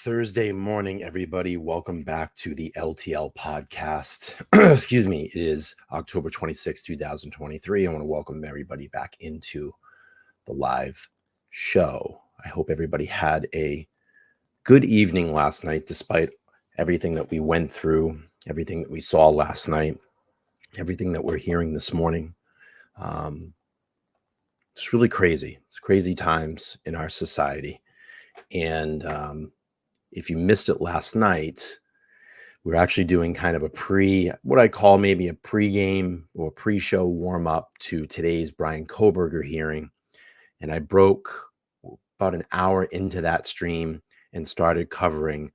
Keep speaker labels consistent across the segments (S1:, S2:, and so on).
S1: Thursday morning, everybody. Welcome back to the LTL podcast. Excuse me. It is October 26, 2023. I want to welcome everybody back into the live show. I hope everybody had a good evening last night, despite everything that we went through, everything that we saw last night, everything that we're hearing this morning. It's really crazy. It's crazy times in our society. And if you missed it last night, we're actually doing kind of what I call maybe a pregame or pre-show warm-up to today's Brian Kohberger hearing. And I broke about an hour into that stream and started covering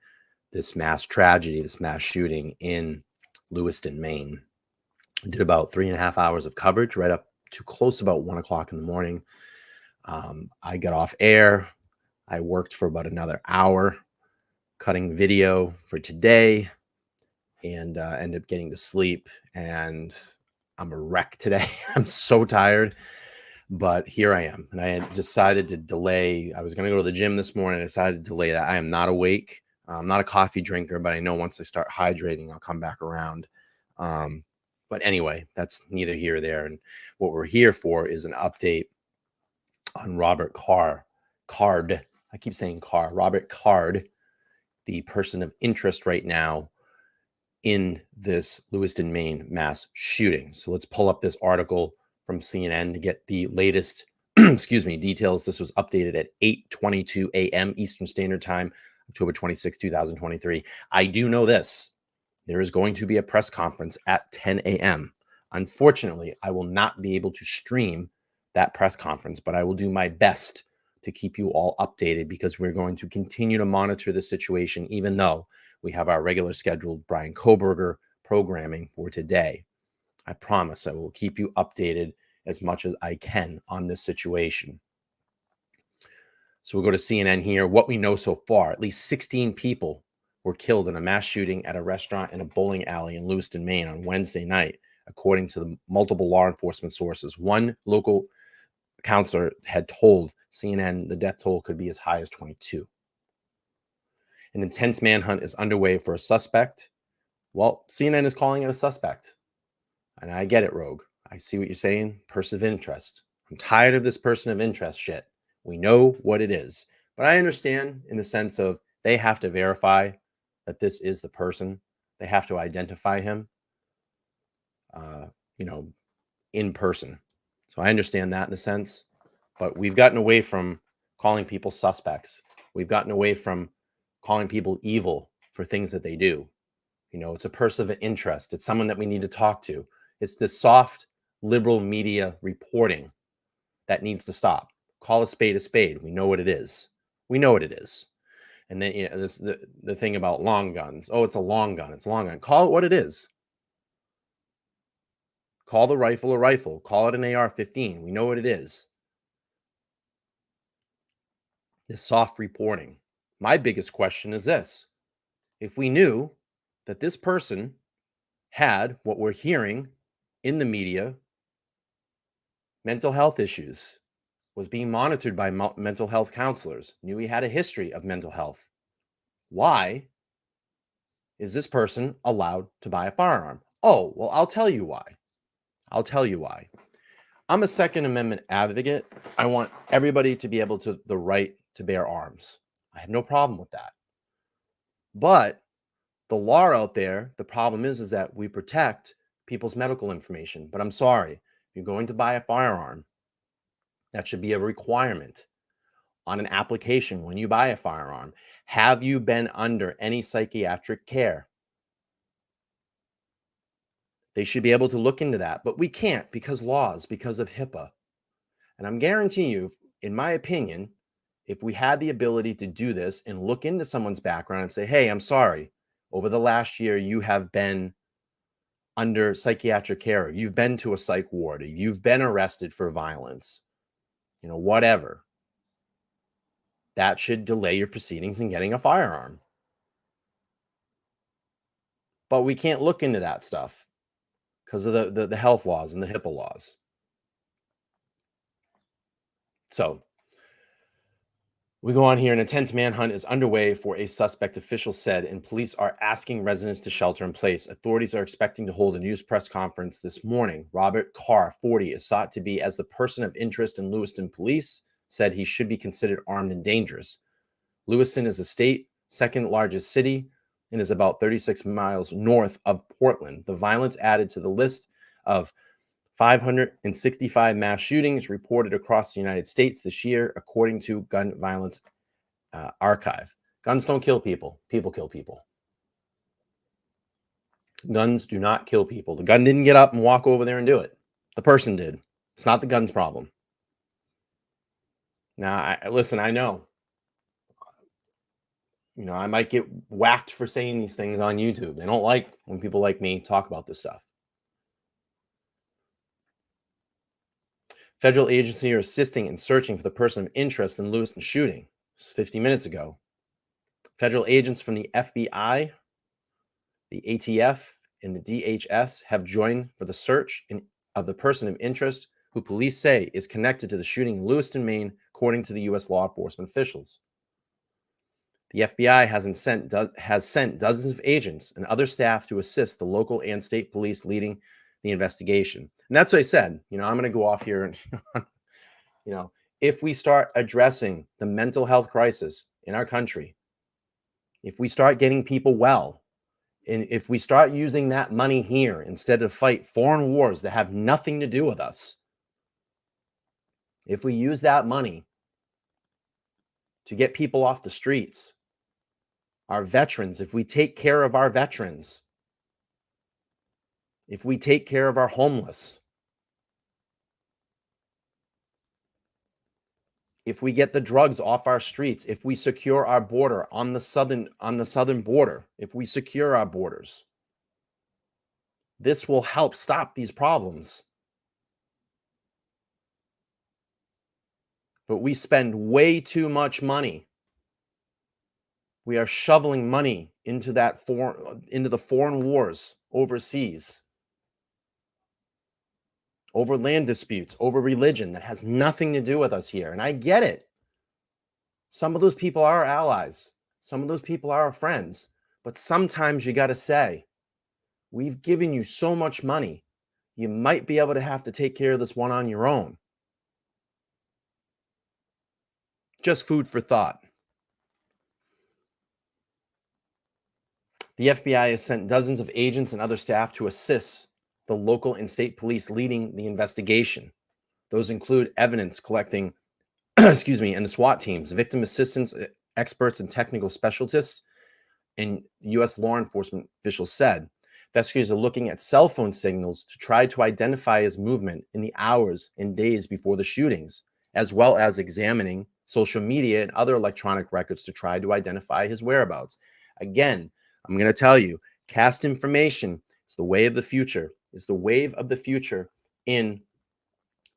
S1: this mass tragedy, this mass shooting in Lewiston, Maine. I did about 3.5 hours of coverage right up to close about 1 o'clock in the morning. I got off air. I worked for about another hour cutting video for today and ended up getting to sleep. And I'm a wreck today. I'm so tired, but here I am. And I had decided to delay. I was going to go to the gym this morning. I decided to delay that. I am not awake. I'm not a coffee drinker, but I know once I start hydrating, I'll come back around. But anyway, that's neither here nor there. And what we're here for is an update on Robert Card. I keep saying Carr. Robert Card, the person of interest right now in this Lewiston, Maine mass shooting. So let's pull up this article from CNN to get the latest, details. This was updated at 8:22 a.m. Eastern Standard Time, October 26, 2023. I do know this. There is going to be a press conference at 10 a.m. Unfortunately, I will not be able to stream that press conference, but I will do my best to keep you all updated because we're going to continue to monitor the situation, even though we have our regular scheduled Brian Kohberger programming for today. I promise I will keep you updated as much as I can on this situation. So we'll go to CNN here. What we know so far, at least 16 people were killed in a mass shooting at a restaurant and a bowling alley in Lewiston, Maine on Wednesday night, according to the multiple law enforcement sources. One local counselor had told CNN the death toll could be as high as 22. An intense manhunt is underway for a suspect. Well, CNN is calling it a suspect. And I get it, Rogue. I see what you're saying. Person of interest. I'm tired of this person of interest shit. We know what it is. But I understand in the sense of they have to verify that this is the person. They have to identify him, in person. So I understand that in a sense. But we've gotten away from calling people suspects. We've gotten away from calling people evil for things that they do. It's a person of interest. It's someone that we need to talk to. It's this soft liberal media reporting that needs to stop. Call a spade a spade. We know what it is. We know what it is. And then this the thing about long guns. Oh, it's a long gun. It's a long gun. Call it what it is. Call the rifle a rifle. Call it an AR-15. We know what it is. This soft reporting. My biggest question is this. If we knew that this person had what we're hearing in the media, mental health issues, was being monitored by mental health counselors, knew he had a history of mental health, why is this person allowed to buy a firearm? Oh, well, I'll tell you why. I'm a Second Amendment advocate. I want everybody to be able to the right to bear arms. I have no problem with that. But the law out there, the problem is that we protect people's medical information. But I'm sorry, if you're going to buy a firearm, that should be a requirement on an application when you buy a firearm. Have you been under any psychiatric care? They should be able to look into that, but we can't because of HIPAA. And I'm guaranteeing you, in my opinion, if we had the ability to do this and look into someone's background and say, hey, I'm sorry, over the last year, you have been under psychiatric care, you've been to a psych ward, you've been arrested for violence, whatever. That should delay your proceedings in getting a firearm. But we can't look into that stuff because of the health laws and the HIPAA laws. So We go on here. An intense manhunt is underway for a suspect, officials said, and police are asking residents to shelter in place. Authorities are expecting to hold a news press conference this morning. Robert Carr, 40, is sought to be as the person of interest in Lewiston. Police said he should be considered armed and dangerous. Lewiston is the state's second largest city and is about 36 miles north of Portland. The violence added to the list of 565 mass shootings reported across the United States this year, according to Gun Violence Archive. Guns don't kill people. People kill people. Guns do not kill people. The gun didn't get up and walk over there and do it. The person did. It's not the gun's problem. Now, listen, I know. I might get whacked for saying these things on YouTube. They don't like when people like me talk about this stuff. Federal agency are assisting in searching for the person of interest in Lewiston shooting. This was 50 minutes ago. Federal agents from the FBI, the ATF, and the DHS have joined for the search of the person of interest who police say is connected to the shooting in Lewiston, Maine, according to the U.S. law enforcement officials. The FBI has sent dozens of agents and other staff to assist the local and state police leading the investigation. And that's what I said. I'm going to go off here and, if we start addressing the mental health crisis in our country, if we start getting people well, and if we start using that money here instead of fight foreign wars that have nothing to do with us, if we use that money to get people off the streets, our veterans, if we take care of our veterans, if we take care of our homeless, if we get the drugs off our streets, if we secure our border on the southern border, if we secure our borders, this will help stop these problems. But we spend way too much money. We are shoveling money into the foreign wars overseas, over land disputes, over religion that has nothing to do with us here. And I get it. Some of those people are our allies. Some of those people are our friends. But sometimes you got to say, we've given you so much money. You might be able to have to take care of this one on your own. Just food for thought. The FBI has sent dozens of agents and other staff to assist the local and state police leading the investigation. Those include evidence collecting, and the SWAT teams, victim assistance experts and technical specialists, and U.S. law enforcement officials said. Investigators are looking at cell phone signals to try to identify his movement in the hours and days before the shootings, as well as examining social media and other electronic records to try to identify his whereabouts. Again, I'm going to tell you, cast information is the way of the future, in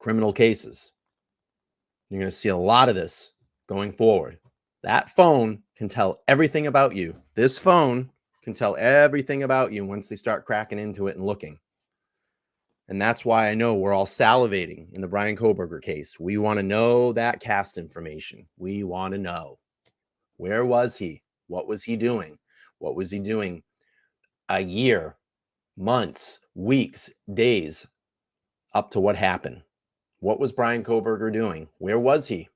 S1: criminal cases. You're going to see a lot of this going forward. That phone can tell everything about you. This phone can tell everything about you once they start cracking into it and looking. And that's why I know we're all salivating in the Brian Kohberger case. We want to know that cast information. We want to know, where was he? What was he doing? What was he doing a year, months, weeks, days up to what happened? What was Brian Kohberger doing? Where was he?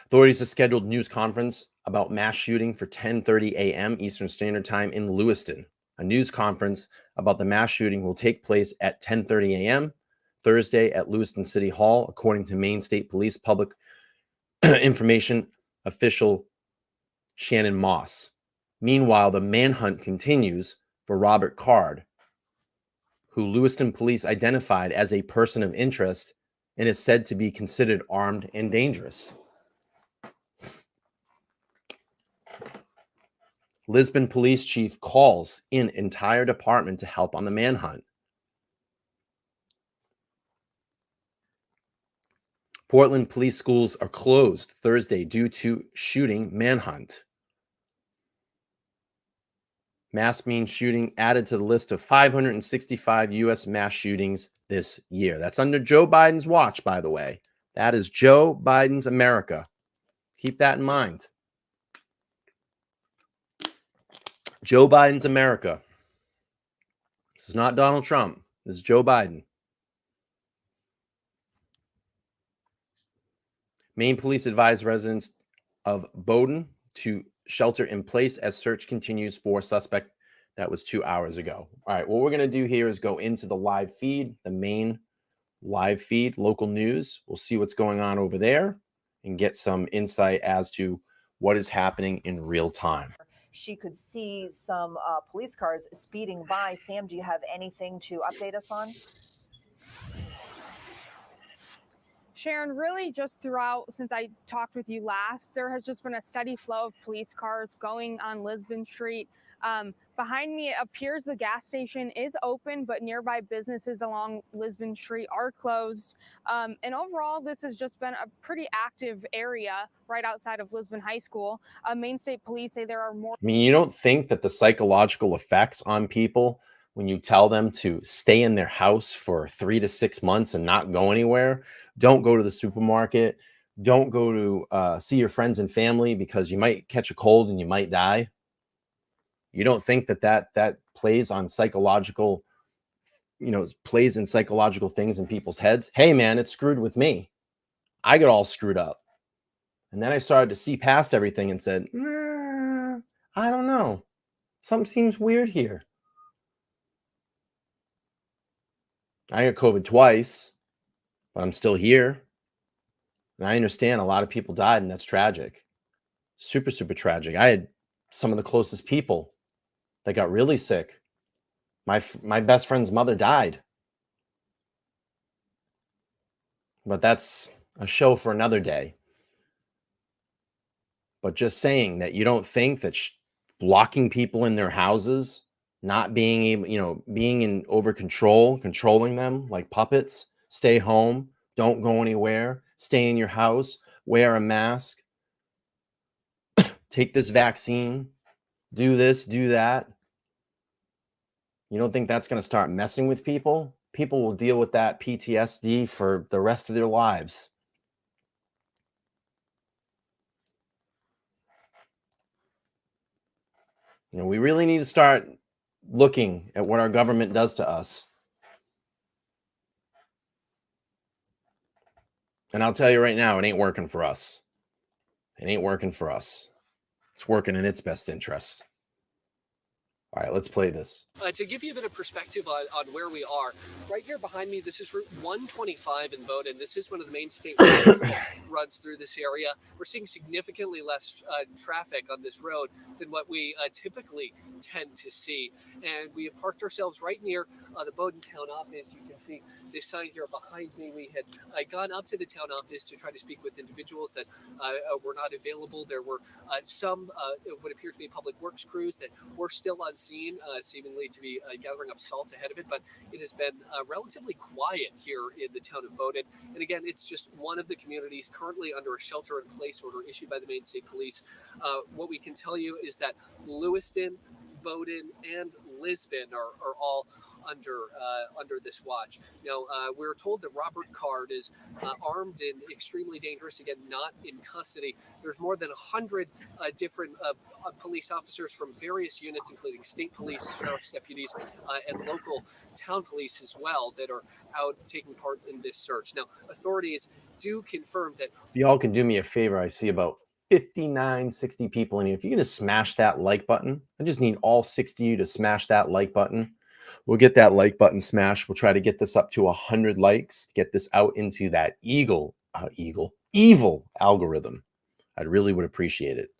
S1: Authorities have scheduled a news conference about mass shooting for 10:30 a.m. Eastern Standard Time in Lewiston. A news conference about the mass shooting will take place at 10:30 a.m. Thursday at Lewiston City Hall, according to Maine State Police Public Information official Shannon Moss. Meanwhile, the manhunt continues for Robert Card, who Lewiston police identified as a person of interest and is said to be considered armed and dangerous. Lisbon police chief calls in entire department to help on the manhunt. Portland police schools are closed Thursday due to shooting manhunt. Mass Maine shooting added to the list of 565 U.S. mass shootings this year. That's under Joe Biden's watch, by the way. That is Joe Biden's America. Keep that in mind. Joe Biden's America. This is not Donald Trump. This is Joe Biden. Maine police advise residents of Bowdoin to shelter in place as search continues for suspect. That was 2 hours ago. All right, what we're going to do here is go into the live feed, the Maine live feed, local news. We'll see what's going on over there and get some insight as to what is happening in real time.
S2: She could see some police cars speeding by. Sam, do you have anything to update us on?
S3: Sharon, really just throughout, since I talked with you last, there has just been a steady flow of police cars going on Lisbon Street. Behind me, it appears the gas station is open, but nearby businesses along Lisbon Street are closed. And overall, this has just been a pretty active area right outside of Lisbon High School. Maine State Police say there are more.
S1: I mean, you don't think that the psychological effects on people when you tell them to stay in their house for 3 to 6 months and not go anywhere, don't go to the supermarket, don't go to see your friends and family because you might catch a cold and you might die. You don't think that plays on psychological, plays in psychological things in people's heads? Hey, man, it's screwed with me. I got all screwed up. And then I started to see past everything and said, nah, I don't know. Something seems weird here. I got COVID twice, but I'm still here. And I understand a lot of people died, and that's tragic. Super, super tragic. I had some of the closest people that got really sick. My best friend's mother died. But that's a show for another day. But just saying that you don't think that blocking people in their houses, not being able, being in over control, controlling them like puppets, stay home, don't go anywhere, stay in your house, wear a mask, take this vaccine, do this, do that. You don't think that's going to start messing with people? People will deal with that PTSD for the rest of their lives. We really need to start looking at what our government does to us. And I'll tell you right now, it ain't working for us. It ain't working for us. It's working in its best interests. All right, let's play this.
S4: To give you a bit of perspective on where we are, right here behind me, this is Route 125 in Bowdoin. This is one of the main state roads that runs through this area. We're seeing significantly less traffic on this road than what we typically tend to see. And we have parked ourselves right near the Bowdoin town office. You can see this sign here behind me. We had gone up to the town office to try to speak with individuals that were not available. There were some what appeared to be public works crews that were still on scene, seemingly to be gathering up salt ahead of it, but it has been relatively quiet here in the town of Bowdoin. And again, it's just one of the communities currently under a shelter-in-place order issued by the Maine State Police. What we can tell you is that Lewiston, Bowdoin, and Lisbon are all under this watch. Now, we're told that Robert Card is armed and extremely dangerous, again, not in custody. There's more than 100 different police officers from various units, including state police, sheriff's deputies, and local town police as well, that are out taking part in this search. Now, authorities do confirm that.
S1: If y'all can do me a favor, I see about 59, 60 people in here. If you can just smash that like button, I just need all 60 of you to smash that like button. We'll get that like button smashed. We'll try to get this up to 100 likes to get this out into that evil algorithm. I really would appreciate it.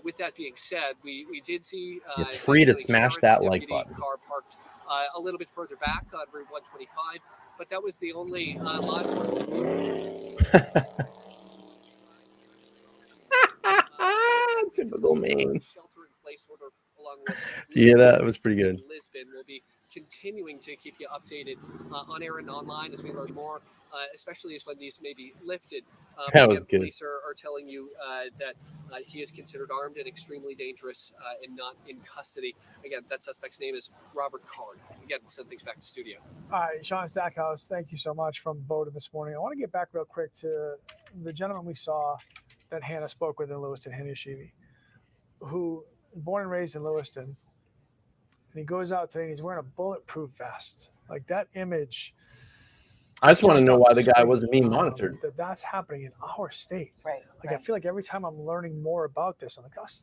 S4: With that being said, we did see
S1: it's free to smash that like button.
S4: Car parked a little bit further back on Route 125, but that was the only law enforcement.
S1: Typical Maine.
S4: Shelter-in-place order along with.
S1: Yeah, that was pretty good.
S4: Lisbon will be continuing to keep you updated on air and online as we learn more especially as when these may be lifted.
S1: That
S4: Again,
S1: was good.
S4: police are telling you that he is considered armed and extremely dangerous and not in custody. Again, that suspect's name is Robert Card. Again, we'll send things back to studio.
S5: All right, Sean Stackhouse, thank you so much from Bowdoin this morning. I want to get back real quick to the gentleman we saw that Hannah spoke with in Lewiston, Henry Sheevy, who born and raised in Lewiston, and he goes out today and he's wearing a bulletproof vest. Like that image.
S1: I just want to
S5: jumped
S1: know
S5: off
S1: why
S5: the
S1: the guy
S5: screen,
S1: wasn't being monitored.
S5: That's happening in our state.
S2: Right.
S5: Like I feel like every time I'm learning more about this, I'm like, gosh,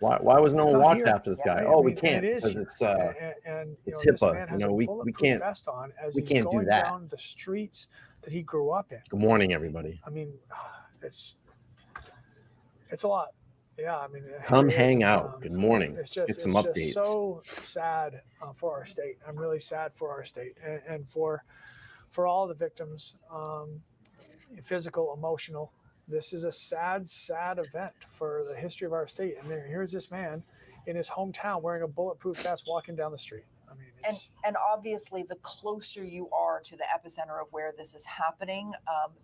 S1: Why was no
S5: it's
S1: one
S5: not
S1: watching
S5: here.
S1: after this
S5: Yeah,
S1: guy?
S5: I
S1: Oh, we
S5: mean, and
S1: can't
S5: it is
S1: because
S5: here.
S1: it's
S5: and
S1: it's
S5: this
S1: HIPAA.
S5: man has
S1: You know,
S5: a
S1: we
S5: bulletproof
S1: can't
S5: vest on as
S1: we
S5: he's
S1: can't do
S5: going
S1: that.
S5: down the streets that he grew up in.
S1: Good morning, everybody.
S5: I mean, it's a lot. Yeah, I mean,
S1: Come
S5: it is,
S1: hang
S5: and,
S1: out. Good morning.
S5: It's just
S1: Get some
S5: it's
S1: updates.
S5: just so sad for our state. I'm really sad for our state and for all the victims, physical, emotional. This is a sad, sad event for the history of our state. And here's this man in his hometown wearing a bulletproof vest walking down the street. I mean,
S2: and obviously, the closer you are to the epicenter of where this is happening,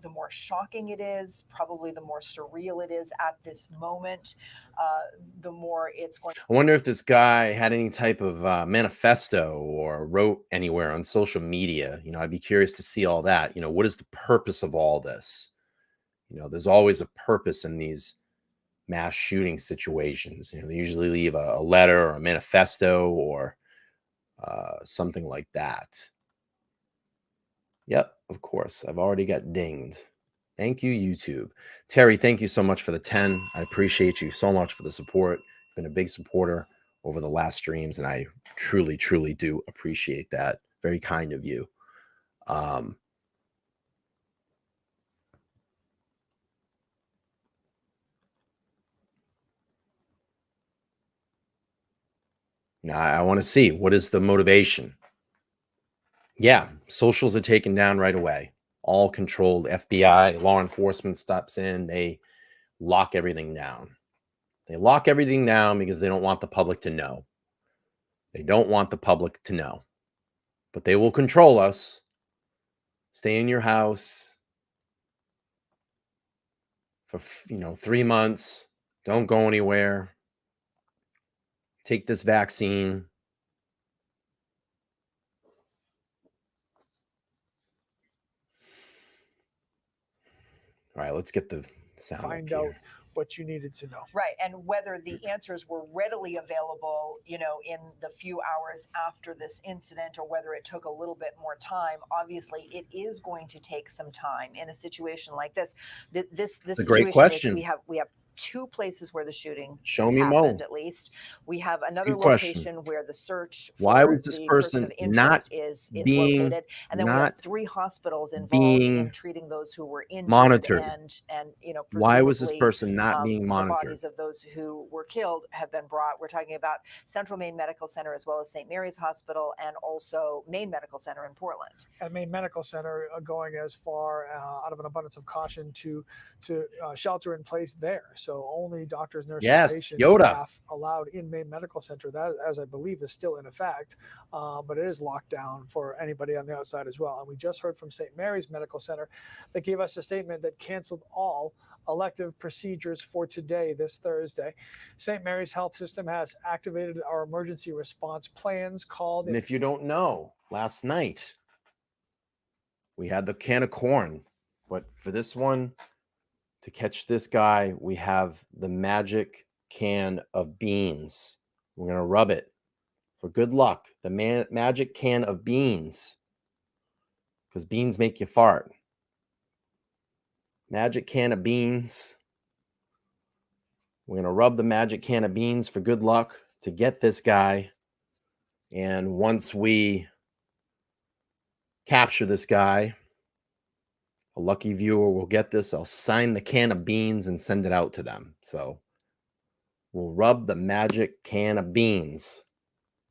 S2: the more shocking it is. Probably the more surreal it is at this moment. The more it's going.
S1: I wonder if this guy had any type of manifesto or wrote anywhere on social media. You know, I'd be curious to see all that. You know, what is the purpose of all this? You know, there's always a purpose in these mass shooting situations. You know, they usually leave a letter or a manifesto or something like that. Yep, of course. I've already got dinged. Thank you, YouTube. Terry, thank you so much for the 10. I appreciate you so much for the support. You've been a big supporter over the last streams, and I truly, truly do appreciate that. Very kind of you. Now, I want to see, what is the motivation? Yeah, socials are taken down right away. All controlled. FBI, law enforcement steps in. They lock everything down. They lock everything down because they don't want the public to know. They don't want the public to know. But they will control us. Stay in your house for 3 months. Don't go anywhere. Take this vaccine. All right, let's get the sound.
S5: Find out what you needed to know.
S2: Right. And whether the answers were readily available, in the few hours after this incident, or whether it took a little bit more time. Obviously, it is going to take some time in a situation like this. This
S1: a great
S2: situation
S1: question.
S2: is we have two places where the shooting
S1: Mo.
S2: happened. At least we have another
S1: Good question.
S2: location where the search for
S1: Why was this
S2: the
S1: person
S2: of
S1: not
S2: interest is
S1: being
S2: located, and then we have 3 hospitals involved
S1: being
S2: in treating those who were injured,
S1: monitored?
S2: and
S1: Why was this
S2: presumably,
S1: person not being
S2: the
S1: monitored?
S2: bodies of those who were killed have been brought. We're talking about Central Maine Medical Center, as well as St. Mary's Hospital, and also Maine Medical Center in Portland.
S5: At Maine Medical Center, going as far out of an abundance of caution to shelter in place there. So only doctors, nurses, patients, staff allowed in Maine Medical Center. That, as I believe, is still in effect, but it is locked down for anybody on the outside as well. And we just heard from St. Mary's Medical Center that gave us a statement that canceled all elective procedures for today, this Thursday. St. Mary's Health System has activated our emergency response plans called.
S1: And if you don't know, last night we had the can of corn, but for this one, to catch this guy, we have the magic can of beans. We're going to rub it for good luck. The magic can of beans, because beans make you fart. Magic can of beans. We're going to rub the magic can of beans for good luck to get this guy. And once we capture this guy, a lucky viewer will get this. I'll sign the can of beans and send it out to them. So we'll rub the magic can of beans.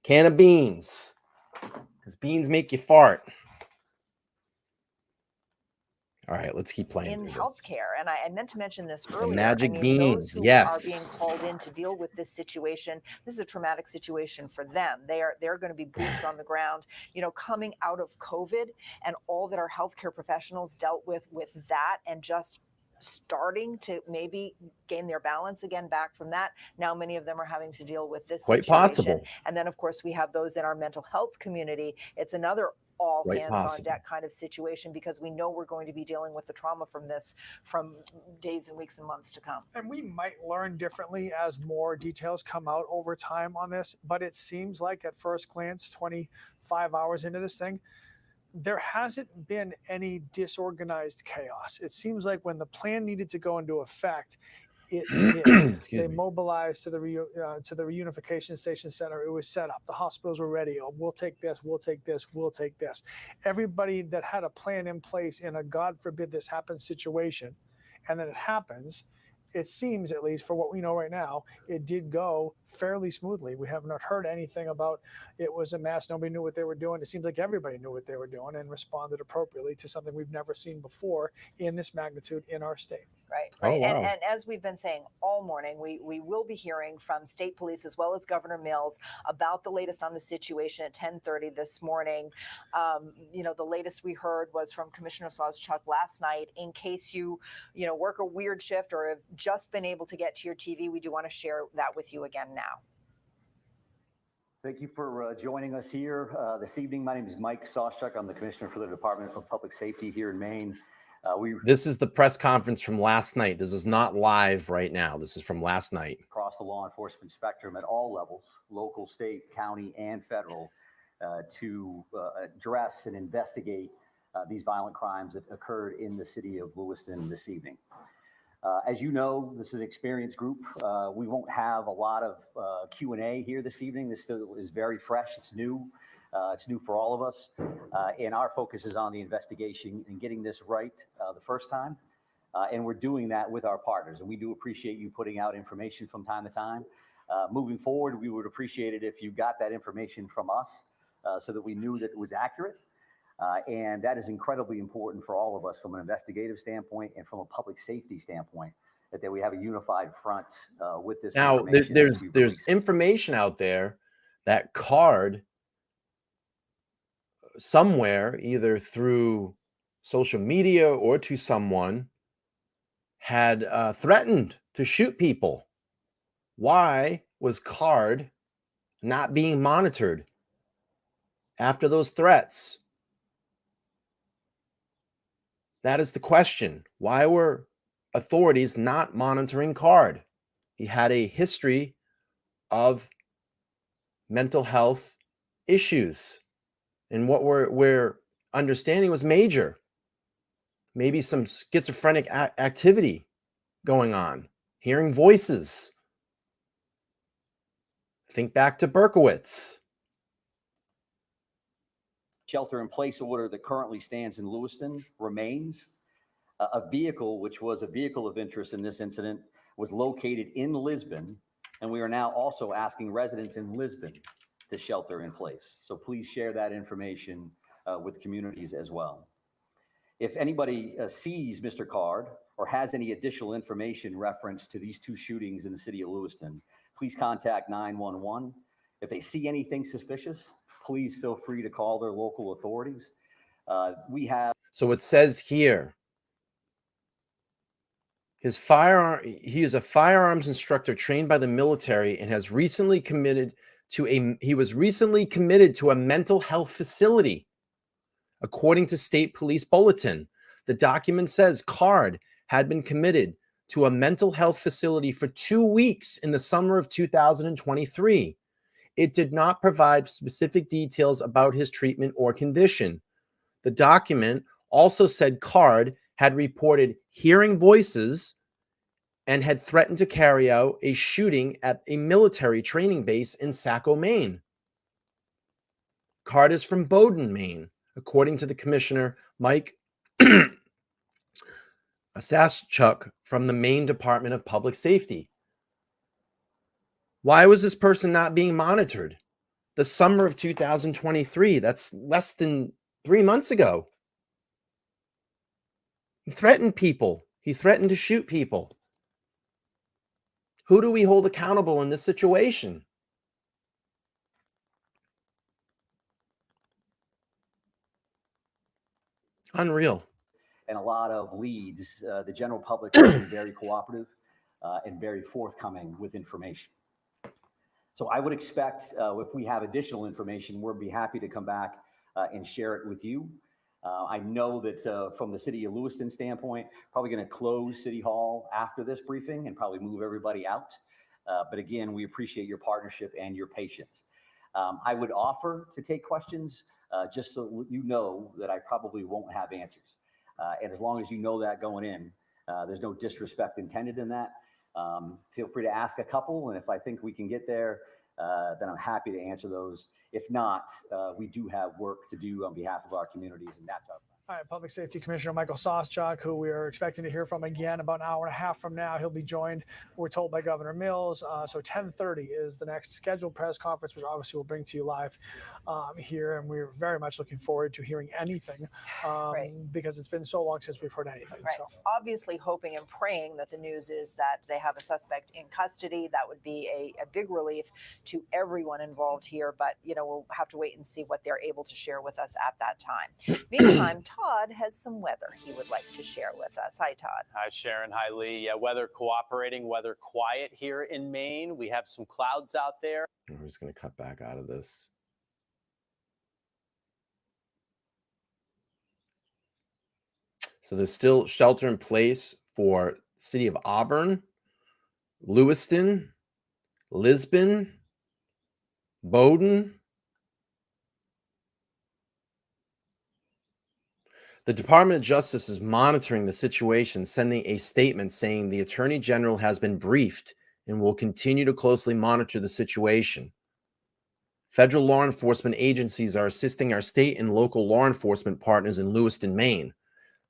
S1: Can of beans. Because beans make you fart. All right, let's keep playing
S2: in
S1: through this.
S2: healthcare. And I meant to mention this
S1: The
S2: earlier.
S1: magic
S2: I mean,
S1: beans,
S2: those who are being
S1: yes.
S2: called in to deal with this situation, this is a traumatic situation for them. They're going to be boots on the ground, you know, coming out of COVID and all that our healthcare professionals dealt with that, and just starting to maybe gain their balance again back from that. Now many of them are having to deal with this
S1: Quite
S2: situation.
S1: possible.
S2: And then of course we have those in our mental health community. It's another all
S1: Quite
S2: hands
S1: possible.
S2: on deck kind of situation, because we know we're going to be dealing with the trauma from this from days and weeks and months to come.
S5: And we might learn differently as more details come out over time on this, but it seems like at first glance, 25 hours into this thing, there hasn't been any disorganized chaos. It seems like when the plan needed to go into effect, it did. They mobilized to the reunification station center. It was set up. The hospitals were ready. Oh, we'll take this. We'll take this. We'll take this. Everybody that had a plan in place in a God forbid this happens situation, and then it happens, it seems, at least for what we know right now, it did go fairly smoothly. We have not heard anything about it was a mess. Nobody knew what they were doing. It seems like everybody knew what they were doing and responded appropriately to something we've never seen before in this magnitude in our state.
S2: Right.
S1: Oh, wow.
S2: And as we've been saying all morning, we will be hearing from state police as well as Governor Mills about the latest on the situation at 10:30 this morning. You know, the latest we heard was from Commissioner Sawchuk last night. In case you work a weird shift or have just been able to get to your TV, we do want to share that with you again now.
S6: Thank you for joining us here this evening. My name is Mike Sawchuk. I'm the Commissioner for the Department of Public Safety here in Maine.
S1: This is the press conference from last night. This is not live right now. This is from last night.
S6: Across the law enforcement spectrum at all levels, local, state, county, and federal, to address and investigate these violent crimes that occurred in the city of Lewiston this evening. As you know, this is an experienced group. We won't have a lot of Q&A here this evening. This still is very fresh. It's new. It's new for all of us. And our focus is on the investigation and getting this right the first time. And we're doing that with our partners. And we do appreciate you putting out information from time to time. Moving forward, we would appreciate it if you got that information from us so that we knew that it was accurate. And that is incredibly important for all of us from an investigative standpoint and from a public safety standpoint, that we have a unified front with this.
S1: Now, there's information out there that Card somewhere, either through social media or to someone, had threatened to shoot people. Why was Card not being monitored after those threats? That is the question. Why were authorities not monitoring Card? He had a history of mental health issues, and what we're understanding was major. Maybe some schizophrenic activity going on, hearing voices. Think back to Berkowitz.
S6: Shelter-in-place order that currently stands in Lewiston remains. A vehicle, which was a vehicle of interest in this incident, was located in Lisbon, and we are now also asking residents in Lisbon to shelter in place. So please share that information with communities as well. If anybody sees Mr. Card or has any additional information reference to these two shootings in the city of Lewiston, please contact 911. If they see anything suspicious, please feel free to call their local authorities.
S1: So it says here, he is a firearms instructor trained by the military and has recently he was recently committed to a mental health facility. According to state police bulletin, the document says Card had been committed to a mental health facility for 2 weeks in the summer of 2023. It did not provide specific details about his treatment or condition. The document also said Card had reported hearing voices and had threatened to carry out a shooting at a military training base in Saco, Maine. Card is from Bowdoin, Maine, according to the commissioner, Mike Sawchuk from the Maine Department of Public Safety. Why was this person not being monitored? The summer of 2023, that's less than 3 months ago. He threatened people. He threatened to shoot people. Who do we hold accountable in this situation? Unreal.
S6: And a lot of leads. The general public has been very cooperative and very forthcoming with information. So I would expect if we have additional information, we'll be happy to come back and share it with you. I know that from the city of Lewiston standpoint, probably going to close City Hall after this briefing and probably move everybody out. But again, we appreciate your partnership and your patience. I would offer to take questions just so you know that I probably won't have answers. And as long as you know that going in, there's no disrespect intended in that. Feel free to ask a couple. And if I think we can get there, then I'm happy to answer those. If not, we do have work to do on behalf of our communities, and that's our plan.
S5: All right, Public Safety Commissioner Michael Soschak, who we are expecting to hear from again about an hour and a half from now. He'll be joined, we're told, by Governor Mills. So 10:30 is the next scheduled press conference, which obviously we'll bring to you live here. And we're very much looking forward to hearing anything because it's been so long since we've heard anything.
S2: Right.
S5: So.
S2: Obviously hoping and praying that the news is that they have a suspect in custody. That would be a big relief to everyone involved here. But, we'll have to wait and see what they're able to share with us at that time. Meantime, Todd has some weather he would like to share with us. Hi, Todd.
S7: Hi, Sharon. Hi, Lee. Yeah, weather cooperating, weather quiet here in Maine. We have some clouds out there.
S1: I'm just going to cut back out of this. So there's still shelter in place for city of Auburn, Lewiston, Lisbon, Bowdoin. The Department of Justice is monitoring the situation, sending a statement saying the Attorney General has been briefed and will continue to closely monitor the situation. Federal law enforcement agencies are assisting our state and local law enforcement partners in Lewiston, Maine.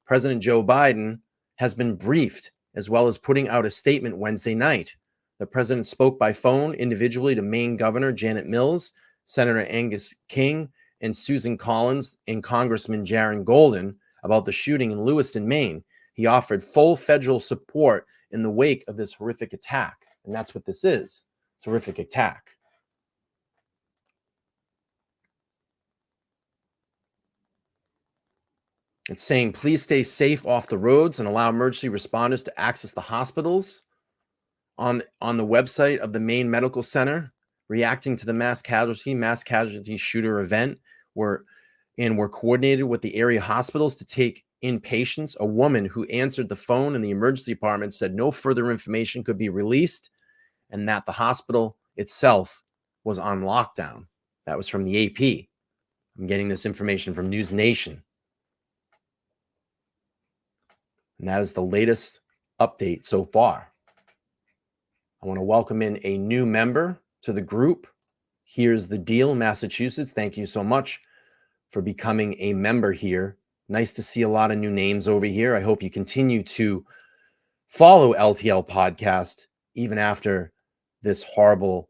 S1: President Joe Biden has been briefed, as well as putting out a statement Wednesday night. The president spoke by phone individually to Maine Governor Janet Mills, Senator Angus King, and Susan Collins, and Congressman Jaron Golden about the shooting in Lewiston, Maine. He offered full federal support in the wake of this horrific attack. And that's what this is. It's a horrific attack. It's saying, please stay safe off the roads and allow emergency responders to access the hospitals. On the website of the Maine Medical Center, reacting to the mass casualty shooter event, we're coordinated with the area hospitals to take in patients. A woman who answered the phone in the emergency department said no further information could be released and that the hospital itself was on lockdown. That was from the AP. I'm getting this information from News Nation. And that is the latest update so far. I want to welcome in a new member to the group. Here's the deal, Massachusetts. Thank you so much for becoming a member here. Nice to see a lot of new names over here. I hope you continue to follow LTL Podcast even after this horrible,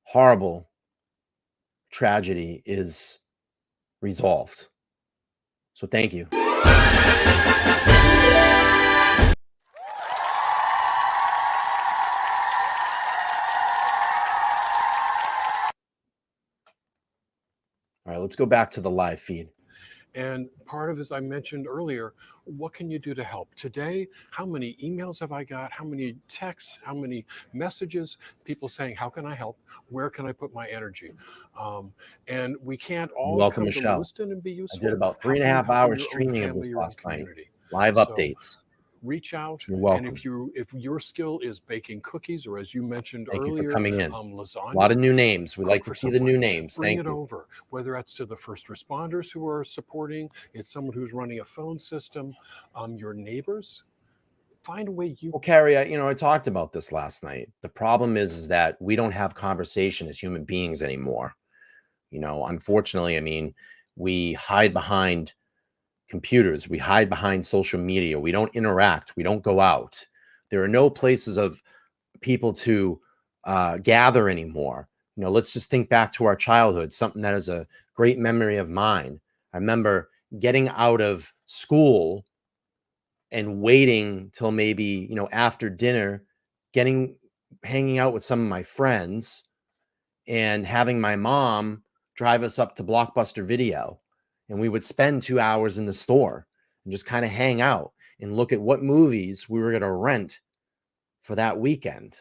S1: horrible tragedy is resolved. So thank you. All right, let's go back to the live feed.
S8: And part of, as I mentioned earlier, what can you do to help? Today, how many emails have I got? How many texts? How many messages? People saying, how can I help? Where can I put my energy? And we can't all
S1: welcome,
S8: come
S1: Michelle.
S8: to Lewiston and be useful.
S1: I did about 3.5 hours streaming of this last night. Live updates.
S8: Reach out.
S1: You're welcome.
S8: And if your skill is baking cookies, or as you mentioned
S1: Thank
S8: earlier,
S1: you for coming in.
S8: lasagna,
S1: a lot of new names. We'd like to see the new names.
S8: Bring
S1: Thank
S8: it
S1: you.
S8: over, whether that's to the first responders who are supporting, it's someone who's running a phone system, your neighbors. Find a way you.
S1: Well, Carrie, I talked about this last night. The problem is that we don't have conversation as human beings anymore. Unfortunately, we hide behind computers. We hide behind social media. We don't interact. We don't go out. There are no places of people to gather anymore. Let's just think back to our childhood, something that is a great memory of mine. I remember getting out of school and waiting till maybe, you know, after dinner, hanging out with some of my friends and having my mom drive us up to Blockbuster Video. And we would spend 2 hours in the store and just kind of hang out and look at what movies we were going to rent for that weekend.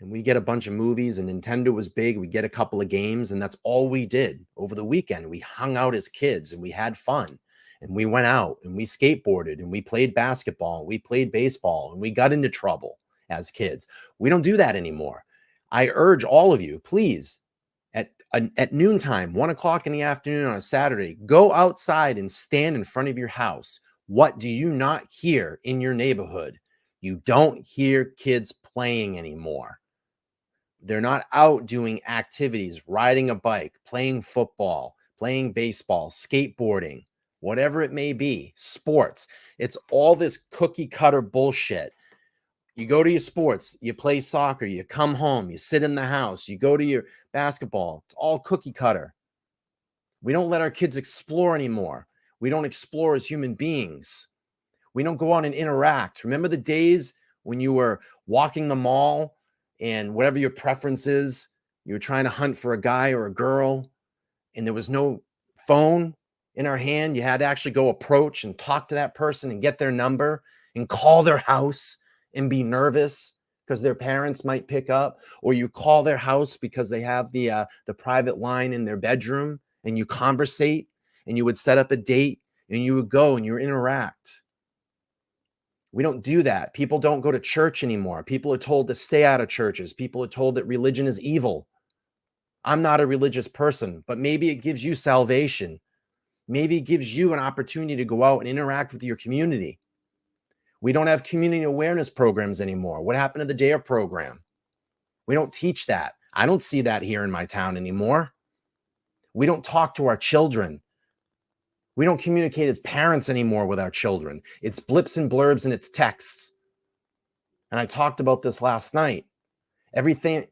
S1: And we get a bunch of movies, and Nintendo was big. We get a couple of games, and that's all we did over the weekend. We hung out as kids and we had fun, and we went out and we skateboarded and we played basketball and we played baseball and we got into trouble as kids. We don't do that anymore. I urge all of you, please, at noontime, 1 o'clock in the afternoon on a Saturday, go outside and stand in front of your house. What do you not hear in your neighborhood? You don't hear kids playing anymore. They're not out doing activities, riding a bike, playing football, playing baseball, skateboarding, whatever it may be, sports. It's all this cookie cutter bullshit. You go to your sports, you play soccer, you come home, you sit in the house, you go to your basketball. It's all cookie cutter. We don't let our kids explore anymore. We don't explore as human beings. We don't go out and interact. Remember the days when you were walking the mall and whatever your preference is, you were trying to hunt for a guy or a girl, and there was no phone in our hand. You had to actually go approach and talk to that person and get their number and call their house and be nervous because their parents might pick up, or you call their house because they have the private line in their bedroom, and you conversate, and you would set up a date, and you would go and you interact. We don't do that. People don't go to church anymore. People are told to stay out of churches. People are told that religion is evil. I'm not a religious person, but maybe it gives you salvation. Maybe it gives you an opportunity to go out and interact with your community. We don't have community awareness programs anymore. What happened to the DARE program? We don't teach that. I don't see that here in my town anymore. We don't talk to our children. We don't communicate as parents anymore with our children. It's blips and blurbs and it's texts. And I talked about this last night. Everything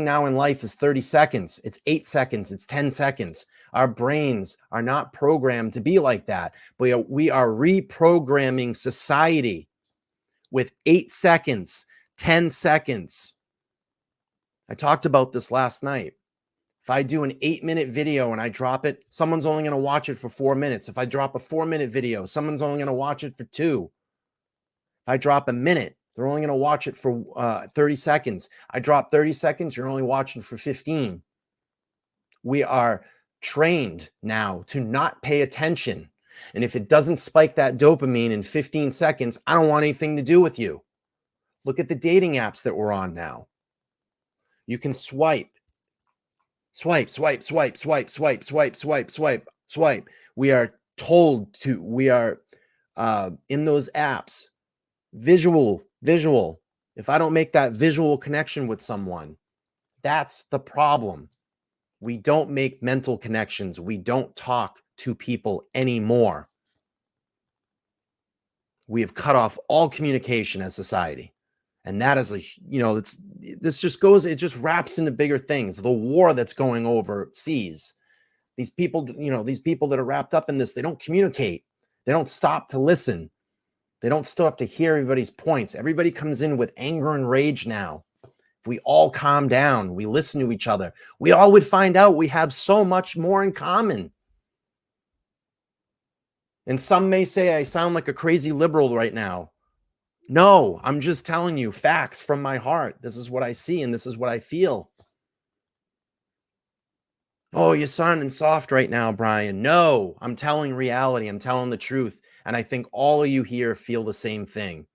S1: now in life is 30 seconds. It's 8 seconds. It's 10 seconds. Our brains are not programmed to be like that. But we are reprogramming society with 8 seconds, 10 seconds. I talked about this last night. If I do an 8-minute video and I drop it, someone's only going to watch it for 4 minutes. If I drop a 4-minute video, someone's only going to watch it for 2. If I drop a minute, they're only going to watch it for 30 seconds. I drop 30 seconds, you're only watching for 15. We are trained now to not pay attention. And if it doesn't spike that dopamine in 15 seconds, I don't want anything to do with you. Look at the dating apps that we're on now. You can swipe. Swipe, swipe, swipe, swipe, swipe, swipe, swipe, swipe, swipe. We are told to, we are in those apps, visual. If I don't make that visual connection with someone, that's the problem. We don't make mental connections. We don't talk to people anymore. We have cut off all communication as society. And that is this just wraps into bigger things. The war that's going overseas. These people that are wrapped up in this, they don't communicate. They don't stop to listen. They don't stop to hear everybody's points. Everybody comes in with anger and rage now. If we all calm down, we listen to each other, we all would find out we have so much more in common. And some may say I sound like a crazy liberal right now. No, I'm just telling you facts from my heart. This is what I see and this is what I feel. Oh, you're sounding soft right now, Brian. No, I'm telling reality. I'm telling the truth. And I think all of you here feel the same thing.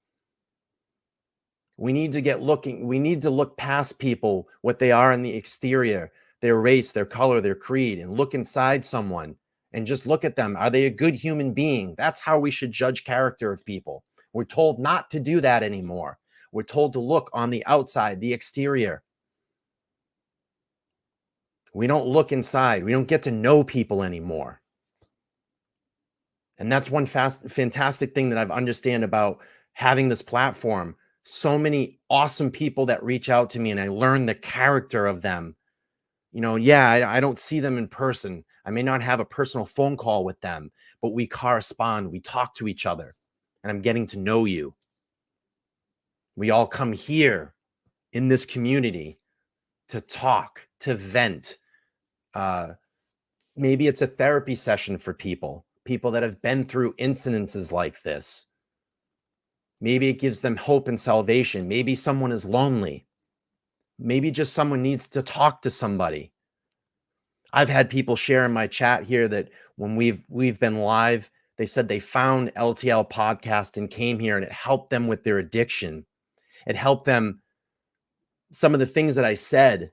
S1: We need to look past people, what they are in the exterior, their race, their color, their creed, and look inside someone and just look at them. Are they a good human being? That's how we should judge character of people. We're told not to do that anymore. We're told to look on the outside, the exterior. We don't look inside. We don't get to know people anymore. And that's one fantastic thing that I've understand about having this platform. So many awesome people that reach out to me and I learn the character of them. I don't see them in person. I may not have a personal phone call with them, but we correspond. We talk to each other. and I'm getting to know you. We all come here in this community to talk, to vent. Maybe it's a therapy session for people that have been through incidences like this. Maybe it gives them hope and salvation. Maybe someone is lonely. Maybe just someone needs to talk to somebody. I've had people share in my chat here that when we've been live, they said they found LTL podcast and came here and it helped them with their addiction. It helped them, some of the things that I said,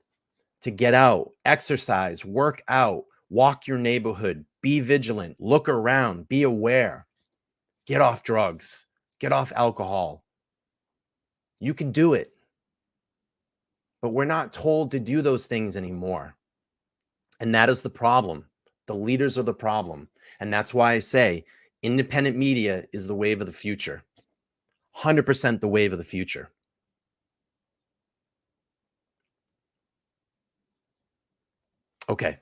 S1: to get out, exercise, work out, walk your neighborhood, be vigilant, look around, be aware, get off drugs, get off alcohol. You can do it. But we're not told to do those things anymore. And that is the problem. The leaders are the problem. And that's why I say independent media is the wave of the future. 100% the wave of the future. Okay.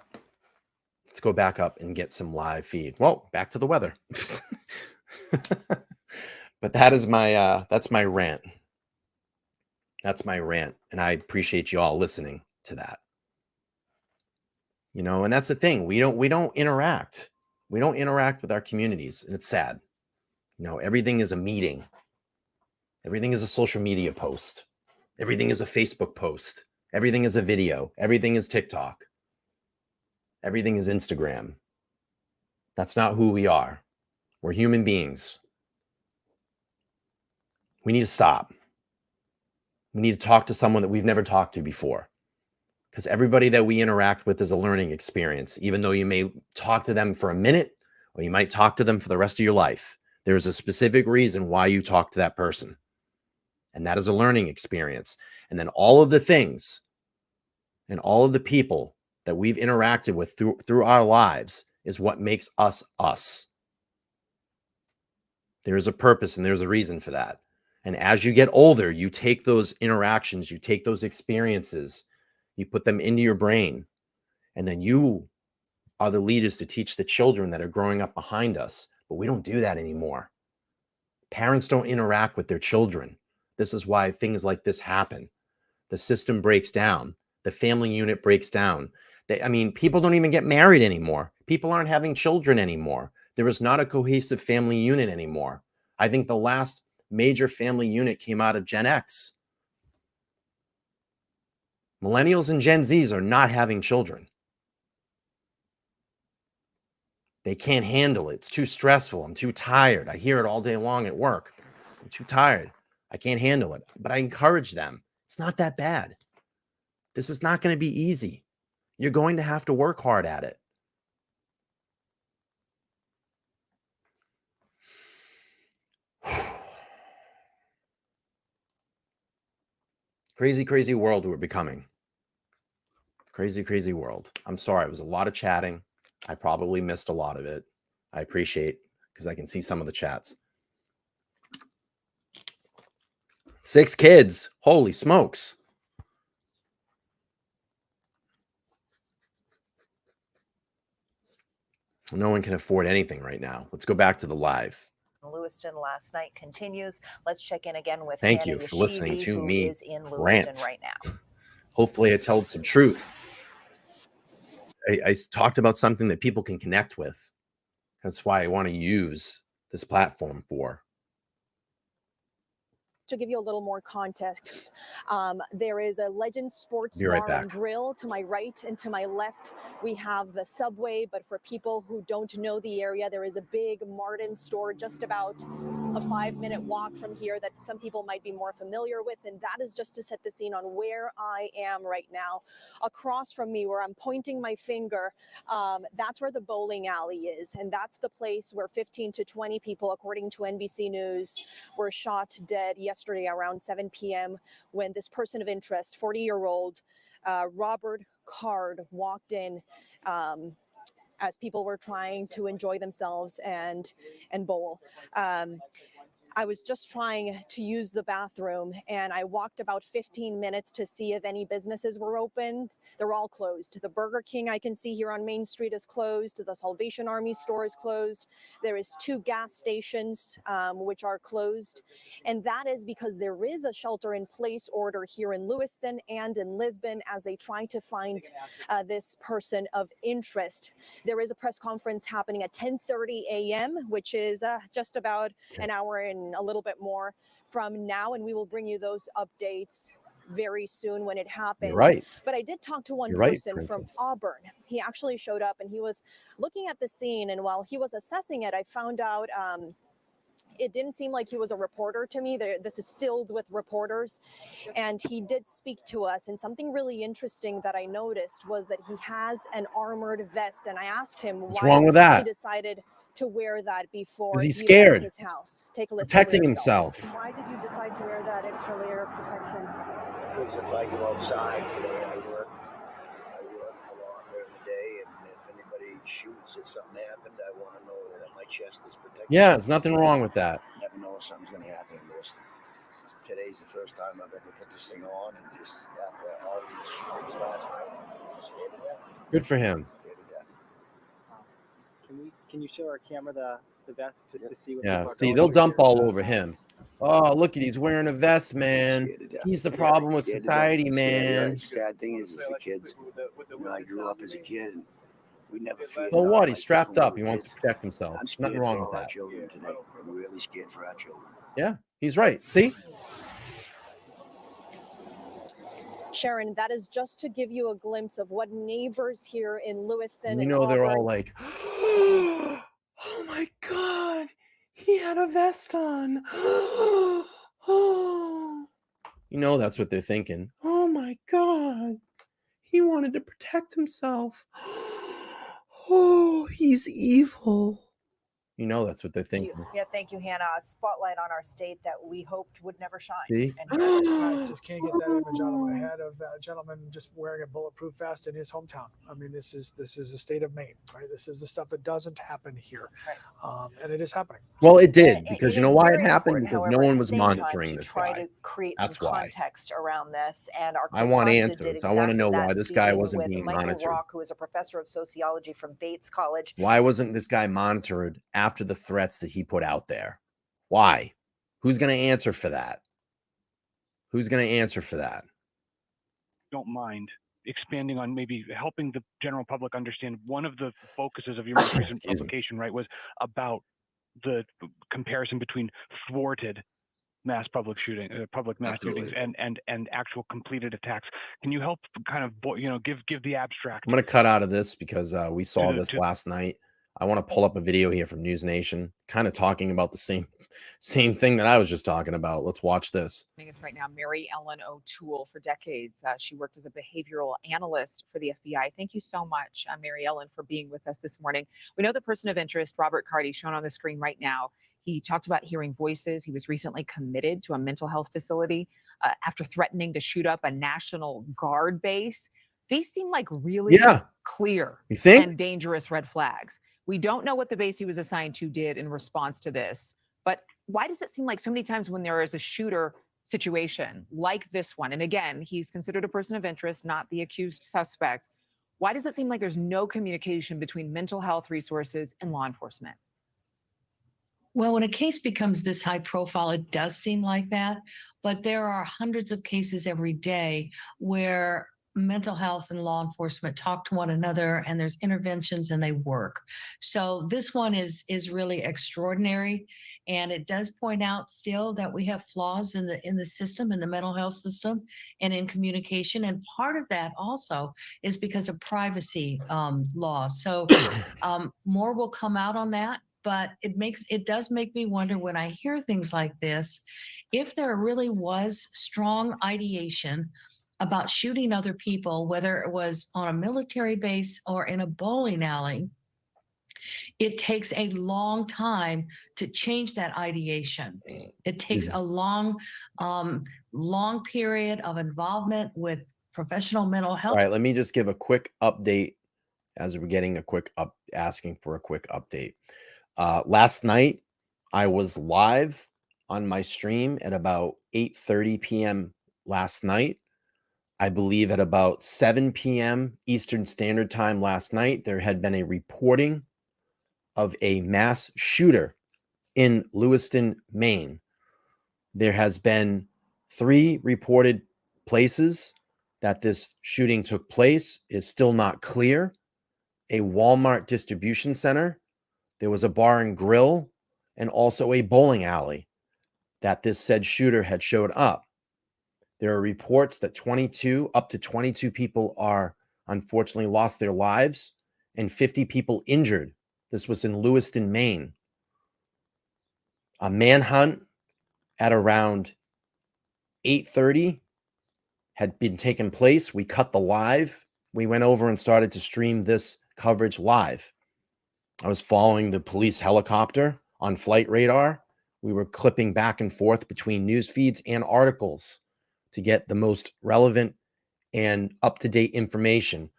S1: Let's go back up and get some live feed. Well, back to the weather. But that is my that's my rant. That's my rant. And I appreciate you all listening to that. You know, and that's the thing. We don't interact. We don't interact with our communities, and it's sad. You know, everything is a meeting. Everything is a social media post. Everything is a Facebook post. Everything is a video. Everything is TikTok. Everything is Instagram. That's not who we are. We're human beings. We need to stop. We need to talk to someone that we've never talked to before. Because everybody that we interact with is a learning experience, even though you may talk to them for a minute or you might talk to them for the rest of your life. There's a specific reason why you talk to that person. And that is a learning experience. And then all of the things and all of the people that we've interacted with through our lives is what makes us us. There is a purpose and there's a reason for that. And as you get older, you take those interactions, you take those experiences, you put them into your brain, and then you are the leaders to teach the children that are growing up behind us. But we don't do that anymore. Parents don't interact with their children. This is why things like this happen. The system breaks down. The family unit breaks down. People don't even get married anymore. People aren't having children anymore. There is not a cohesive family unit anymore. I think the last major family unit came out of Gen X. Millennials and Gen Zs are not having children. They can't handle it. It's too stressful. I'm too tired. I hear it all day long at work. I'm too tired. I can't handle it. But I encourage them. It's not that bad. This is not going to be easy. You're going to have to work hard at it. Crazy, crazy world we're becoming. Crazy, crazy world. I'm sorry. It was a lot of chatting. I probably missed a lot of it. I appreciate, because I can see some of the chats. 6 kids. Holy smokes. No one can afford anything right now. Let's go back to the live.
S2: Lewiston last night continues. Let's check in again with
S1: Thank
S2: Hannah
S1: you for
S2: Yashivi,
S1: listening to
S2: who
S1: me
S2: is in Lewiston
S1: rant
S2: right now.
S1: Hopefully I told some truth. I talked about something that people can connect with. That's why I want to use this platform for.
S9: To give you a little more context, there is a Legend Sports
S1: Be right
S9: Bar and
S1: back.
S9: Grill to my right, and to my left we have the Subway. But for people who don't know the area, there is a big Martin store just about a 5-minute walk from here that some people might be more familiar with, and that is just to set the scene on where I am right now. Across from me, where I'm pointing my finger, that's where the bowling alley is, and that's the place where 15 to 20 people, according to NBC News, were shot dead yesterday around 7 p.m. when this person of interest, 40-year-old Robert Card, walked in as people were trying to enjoy themselves and bowl. I was just trying to use the bathroom, and I walked about 15 minutes to see if any businesses were open. They're all closed. The Burger King I can see here on Main Street is closed. The Salvation Army store is closed. There is 2 gas stations which are closed. And that is because there is a shelter-in-place order here in Lewiston and in Lisbon as they try to find this person of interest. There is a press conference happening at 10:30 a.m., which is just about an hour and a little bit more from now, and we will bring you those updates very soon when it happens.
S1: You're right.
S9: But I did talk to one
S1: You're right,
S9: person from
S1: Princess.
S9: Auburn. He actually showed up and he was looking at the scene, and while he was assessing it, I found out it didn't seem like he was a reporter to me. This is filled with reporters. And he did speak to us. And something really interesting that I noticed was that he has an armored vest. And I asked him
S1: What's
S9: why
S1: wrong with that?
S9: he decided to wear that before
S1: He's
S9: he left
S1: scared.
S9: his house. Take a listen.
S1: Protecting
S9: for yourself.
S1: himself.
S9: Why did you decide to wear that extra layer of protection?
S10: Because if I go outside today, I work a lot during the day, and if anybody shoots, if something happened, I want to know that my chest is protected.
S1: Yeah, there's nothing wrong with that.
S10: Never know if something's going to happen in Lewiston. Today's the first time I've ever put this thing on, and just after all these shootings last night, I'm just scared to death.
S1: Good for him.
S10: Scared to death.
S11: Can you show our camera the vest to see what
S1: Yeah,
S11: people are
S1: see,
S11: going
S1: they'll
S11: through
S1: dump
S11: here?
S1: all over him. Oh, look at he's wearing a vest, man. He's the problem with society, man.
S10: The sad thing is the kids. I grew up as a kid, and we never feared.
S1: So what? He's strapped up. He wants to protect himself.
S10: I'm scared
S1: Nothing wrong
S10: for
S1: with
S10: all our
S1: that.
S10: children today. I'm really scared for our children.
S1: Yeah, he's right. See?
S9: Sharon, that is just to give you a glimpse of what neighbors here in Lewiston
S1: You know, they're all like, oh my God, he had a vest on. Oh. You know, that's what they're thinking. Oh my God, he wanted to protect himself. Oh, he's evil. You know, that's what they're thinking.
S2: Yeah, thank you, Hannah. A spotlight on our state that we hoped would never shine.
S1: See?
S2: And here it is.
S5: I just can't get that image out of my head of that gentleman just wearing a bulletproof vest in his hometown. I mean, this is the state of Maine, right? This is the stuff that doesn't happen here, and it is happening.
S1: Well, it did,
S2: And
S1: because
S2: it
S1: you know
S2: is
S1: why it
S2: very
S1: happened?
S2: important,
S1: Because
S2: however,
S1: no
S2: at
S1: one
S2: the
S1: was
S2: same time,
S1: monitoring
S2: to
S1: this
S2: try
S1: guy.
S2: to create
S1: That's
S2: some
S1: why.
S2: context around this. And our
S1: I want
S2: correspondent did
S1: answers. I want to
S2: exactly
S1: know
S2: that,
S1: why this guy
S2: speaking
S1: wasn't
S2: with
S1: being
S2: Michael
S1: monitored.
S2: Rock, who is a professor of sociology from Bates College.
S1: Why wasn't this guy monitored after the threats that he put out there? Why? Who's going to answer for that? Who's going to answer for that?
S12: Don't mind expanding on maybe helping the general public understand one of the focuses of your most recent publication, right, was about the comparison between thwarted mass public shooting, public mass shootings, and actual completed attacks. Can you help kind of give the abstract?
S1: I'm going to cut out of this because we saw this last night. I want to pull up a video here from News Nation, kind of talking about the same thing that I was just talking about. Let's watch this.
S13: Us right now, Mary Ellen O'Toole. For decades, she worked as a behavioral analyst for the FBI. Thank you so much, Mary Ellen, for being with us this morning. We know the person of interest, Robert Carty, shown on the screen right now. He talked about hearing voices. He was recently committed to a mental health facility after threatening to shoot up a National Guard base. These seem like really clear and dangerous red flags. We don't know what the base he was assigned to did in response to this, but why does it seem like so many times when there is a shooter situation like this one, and again, he's considered a person of interest, not the accused suspect, why does it seem like there's no communication between mental health resources and law enforcement?
S14: Well, when a case becomes this high profile, it does seem like that, but there are hundreds of cases every day where mental health and law enforcement talk to one another, and there's interventions and they work. So this one is really extraordinary, and it does point out still that we have flaws in the system, in the mental health system, and in communication. And part of that also is because of privacy laws. So more will come out on that. But it does make me wonder when I hear things like this, if there really was strong ideation about shooting other people, whether it was on a military base or in a bowling alley, it takes a long time to change that ideation. It takes a long period of involvement with professional mental health.
S1: All right, let me just give a quick update as we're getting asking for a quick update. Last night, I was live on my stream at about 8:30 p.m. last night. I believe at about 7 p.m. Eastern Standard Time last night, there had been a reporting of a mass shooter in Lewiston, Maine. There has been 3 reported places that this shooting took place. Is still not clear. A Walmart distribution center, there was a bar and grill, and also a bowling alley that this said shooter had showed up. There are reports that up to 22 people are unfortunately lost their lives and 50 people injured. This was in Lewiston, Maine. A manhunt at around 8:30 had been taken place. We cut the live. We went over and started to stream this coverage live. I was following the police helicopter on flight radar. We were clipping back and forth between news feeds and articles to get the most relevant and up-to-date information.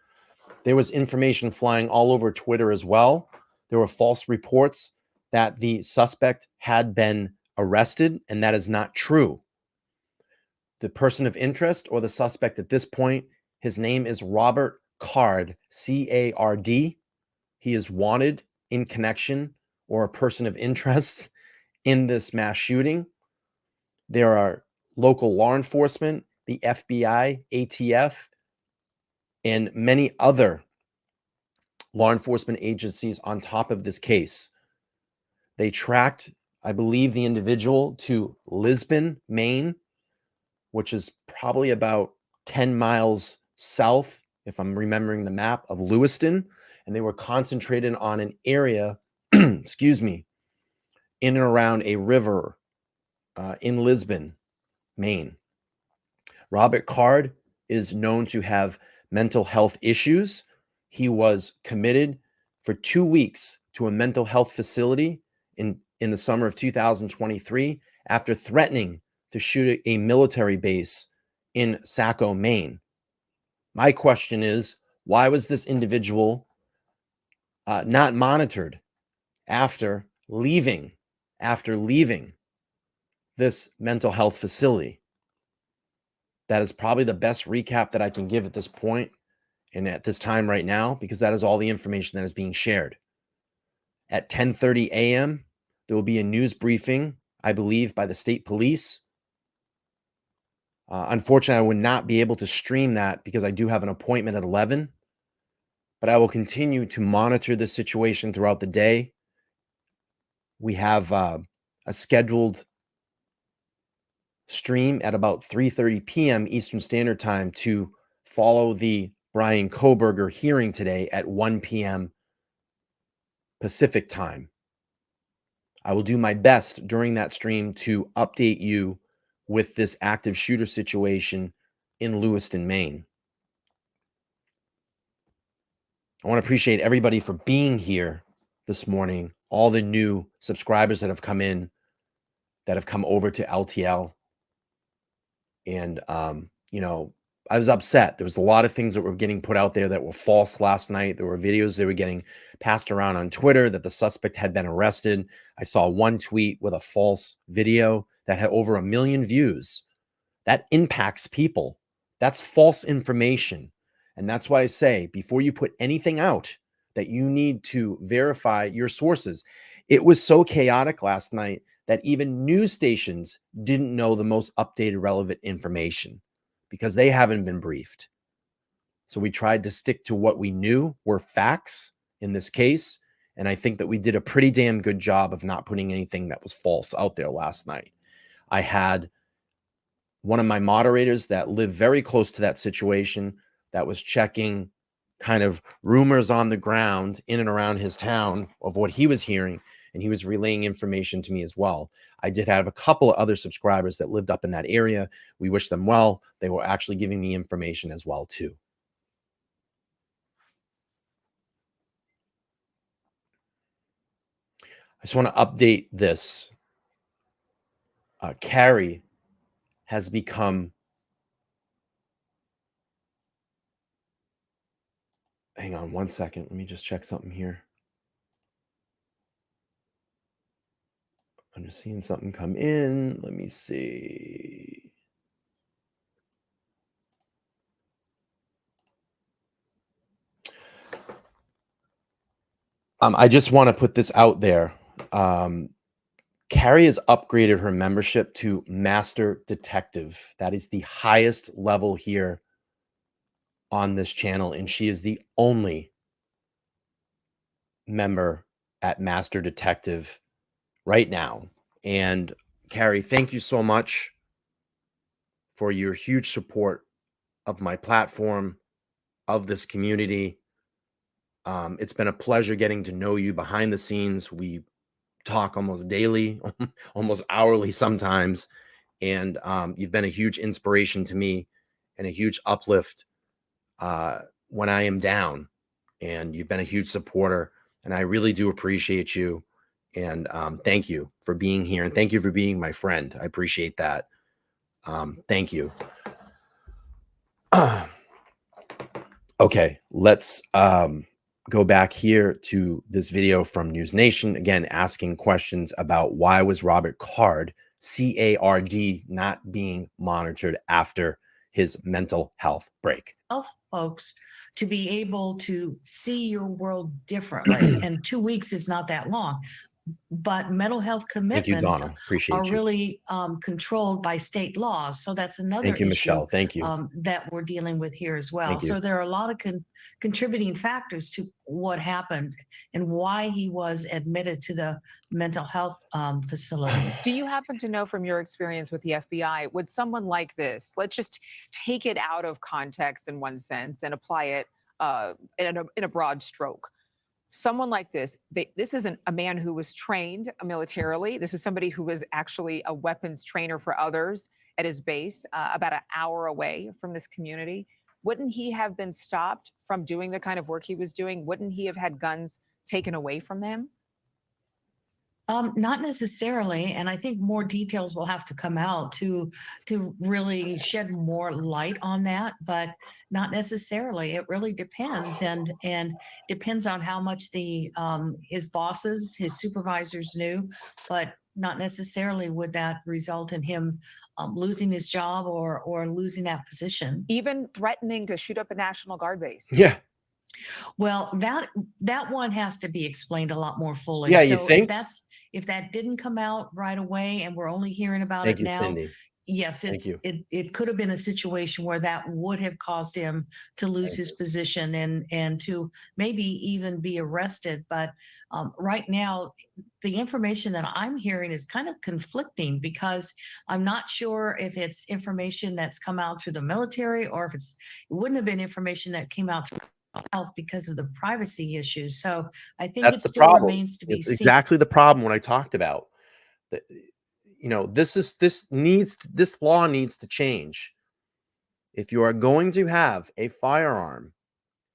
S1: There was information flying all over Twitter as well. There were false reports that the suspect had been arrested, and that is not true. The person of interest or the suspect at this point, his name is Robert Card, C-A-R-D. He is wanted in connection or a person of interest in this mass shooting. There are local law enforcement, the FBI, ATF, and many other law enforcement agencies on top of this case. They tracked, I believe, the individual to Lisbon, Maine, which is probably about 10 miles south, if I'm remembering the map, of Lewiston. And they were concentrated on an area, excuse me, in and around a river in Lisbon, Maine. Robert Card is known to have mental health issues. He was committed for 2 weeks to a mental health facility in the summer of 2023 after threatening to shoot a military base in Saco, Maine. My question is, why was this individual not monitored after leaving this mental health facility? That is probably the best recap that I can give at this point and at this time right now, because that is all the information that is being shared. At 10:30 a.m., there will be a news briefing, I believe, by the state police. Unfortunately, I would not be able to stream that because I do have an appointment at 11, but I will continue to monitor this situation throughout the day. We have a scheduled stream at about 3:30 p.m. Eastern Standard Time to follow the Brian Kohberger hearing today at 1 p.m. Pacific Time. I will do my best during that stream to update you with this active shooter situation in Lewiston, Maine. I want to appreciate everybody for being here this morning, all the new subscribers that have come in, that have come over to LTL. And, I was upset. There was a lot of things that were getting put out there that were false last night. There were videos that were getting passed around on Twitter that the suspect had been arrested. I saw one tweet with a false video that had over 1 million views. That impacts people. That's false information. And that's why I say, before you put anything out, that you need to verify your sources. It was so chaotic last night that even news stations didn't know the most updated, relevant information because they haven't been briefed. So we tried to stick to what we knew were facts in this case. And I think that we did a pretty damn good job of not putting anything that was false out there last night. I had one of my moderators that lived very close to that situation that was checking kind of rumors on the ground in and around his town of what he was hearing, and he was relaying information to me as well. I did have a couple of other subscribers that lived up in that area. We wish them well. They were actually giving me information as well too. I just want to update this. Carrie has become, hang on one second. Let me just check something here. I'm just seeing something come in. Let me see. I just want to put this out there. Carrie has upgraded her membership to Master Detective. That is the highest level here on this channel, and she is the only member at Master Detective right now. And Carrie, thank you so much for your huge support of my platform, of this community. It's been a pleasure getting to know you behind the scenes. We talk almost daily, almost hourly sometimes. And you've been a huge inspiration to me and a huge uplift when I am down. And you've been a huge supporter. And I really do appreciate you. And thank you for being here. And thank you for being my friend. I appreciate that. Thank you. Okay, let's go back here to this video from News Nation, again, asking questions about why was Robert Card, C-A-R-D, not being monitored after his mental health break.
S14: Folks, to be able to see your world differently. And 2 weeks is not that long. But mental health
S1: Thank you,
S14: commitments
S1: Donna. Appreciate
S14: are
S1: you.
S14: really controlled by state laws. So that's another
S1: Thank you,
S14: issue
S1: Michelle. Thank you.
S14: that we're dealing with here as well.
S1: Thank you.
S14: So there are a lot of contributing factors to what happened and why he was admitted to the mental health facility.
S13: Do you happen to know from your experience with the FBI, would someone like this, let's just take it out of context in one sense and apply it in a broad stroke? Someone like this, this isn't a man who was trained militarily. This is somebody who was actually a weapons trainer for others at his base, about an hour away from this community. Wouldn't he have been stopped from doing the kind of work he was doing? Wouldn't he have had guns taken away from him?
S14: Not necessarily, and I think more details will have to come out to really shed more light on that, but not necessarily. It really depends, and depends on how much the his bosses, his supervisors knew, but not necessarily would that result in him losing his job or losing that position.
S13: Even threatening to shoot up a National Guard base.
S1: Yeah.
S14: Well, that one has to be explained a lot more fully.
S1: Yeah,
S14: so
S1: you think?
S14: If that didn't come out right away and we're only hearing about
S1: Thank
S14: it
S1: you,
S14: now,
S1: Cindy.
S14: yes,
S1: Thank you.
S14: it could have been a situation where that would have caused him to lose his position and to maybe even be arrested. But right now, the information that I'm hearing is kind of conflicting because I'm not sure if it's information that's come out through the military or if it wouldn't have been information that came out through health because of the privacy issues. So I think
S1: That's
S14: it
S1: the
S14: still
S1: problem.
S14: remains to be
S1: It's
S14: seen.
S1: exactly the problem when I talked about that. You know, this law needs to change. If you are going to have a firearm,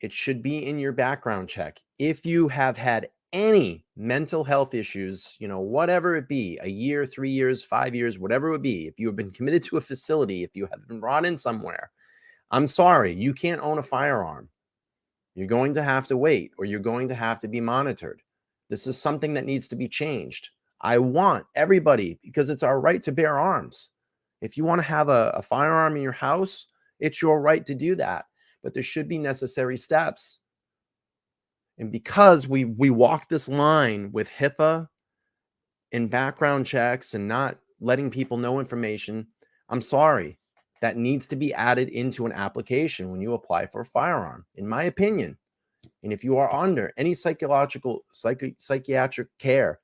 S1: it should be in your background check. If you have had any mental health issues, you know, whatever it be, a year, 3 years, 5 years, whatever it would be, if you have been committed to a facility, if you have been brought in somewhere, I'm sorry, you can't own a firearm. You're going to have to wait, or you're going to have to be monitored. This is something that needs to be changed. I want everybody, because it's our right to bear arms. If you want to have a firearm in your house, it's your right to do that. But there should be necessary steps. And because we walk this line with HIPAA and background checks and not letting people know information, I'm sorry. That needs to be added into an application when you apply for a firearm, in my opinion. And if you are under any psychiatric care,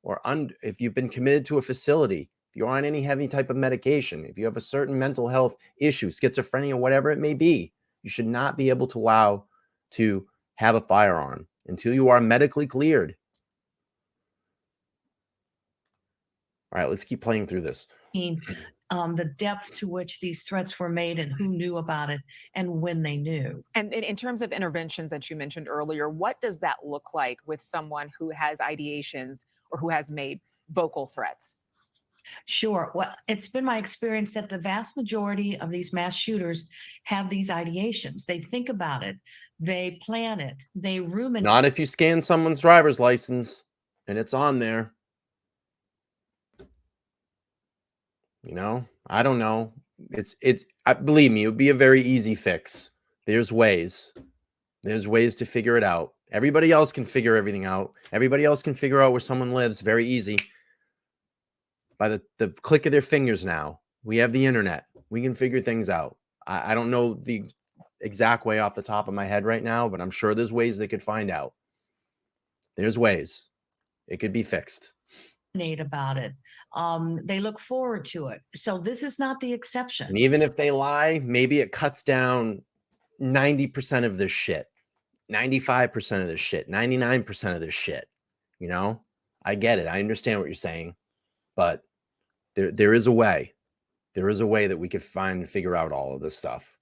S1: or if you've been committed to a facility, if you're on any heavy type of medication, if you have a certain mental health issue, schizophrenia, whatever it may be, you should not be able to allow to have a firearm until you are medically cleared. All right, let's keep playing through this.
S14: The depth to which these threats were made and who knew about it and when they knew.
S13: And in terms of interventions that you mentioned earlier, what does that look like with someone who has ideations or who has made vocal threats?
S14: Sure. Well, it's been my experience that the vast majority of these mass shooters have these ideations. They think about it, they plan it, they ruminate.
S1: Not if you scan someone's driver's license and it's on there. You know, I don't know. Believe me, it would be a very easy fix. There's ways. There's ways to figure it out. Everybody else can figure everything out. Everybody else can figure out where someone lives. Very easy. By the click of their fingers now. We have the internet. We can figure things out. I don't know the exact way off the top of my head right now, but I'm sure there's ways they could find out. There's ways. It could be fixed.
S14: About it. They look forward to it. So this is not the exception.
S1: And even if they lie, maybe it cuts down 90% of this shit, 95% of this shit, 99% of this shit. You know, I get it. I understand what you're saying, but there is a way. There is a way that we could find and figure out all of this stuff.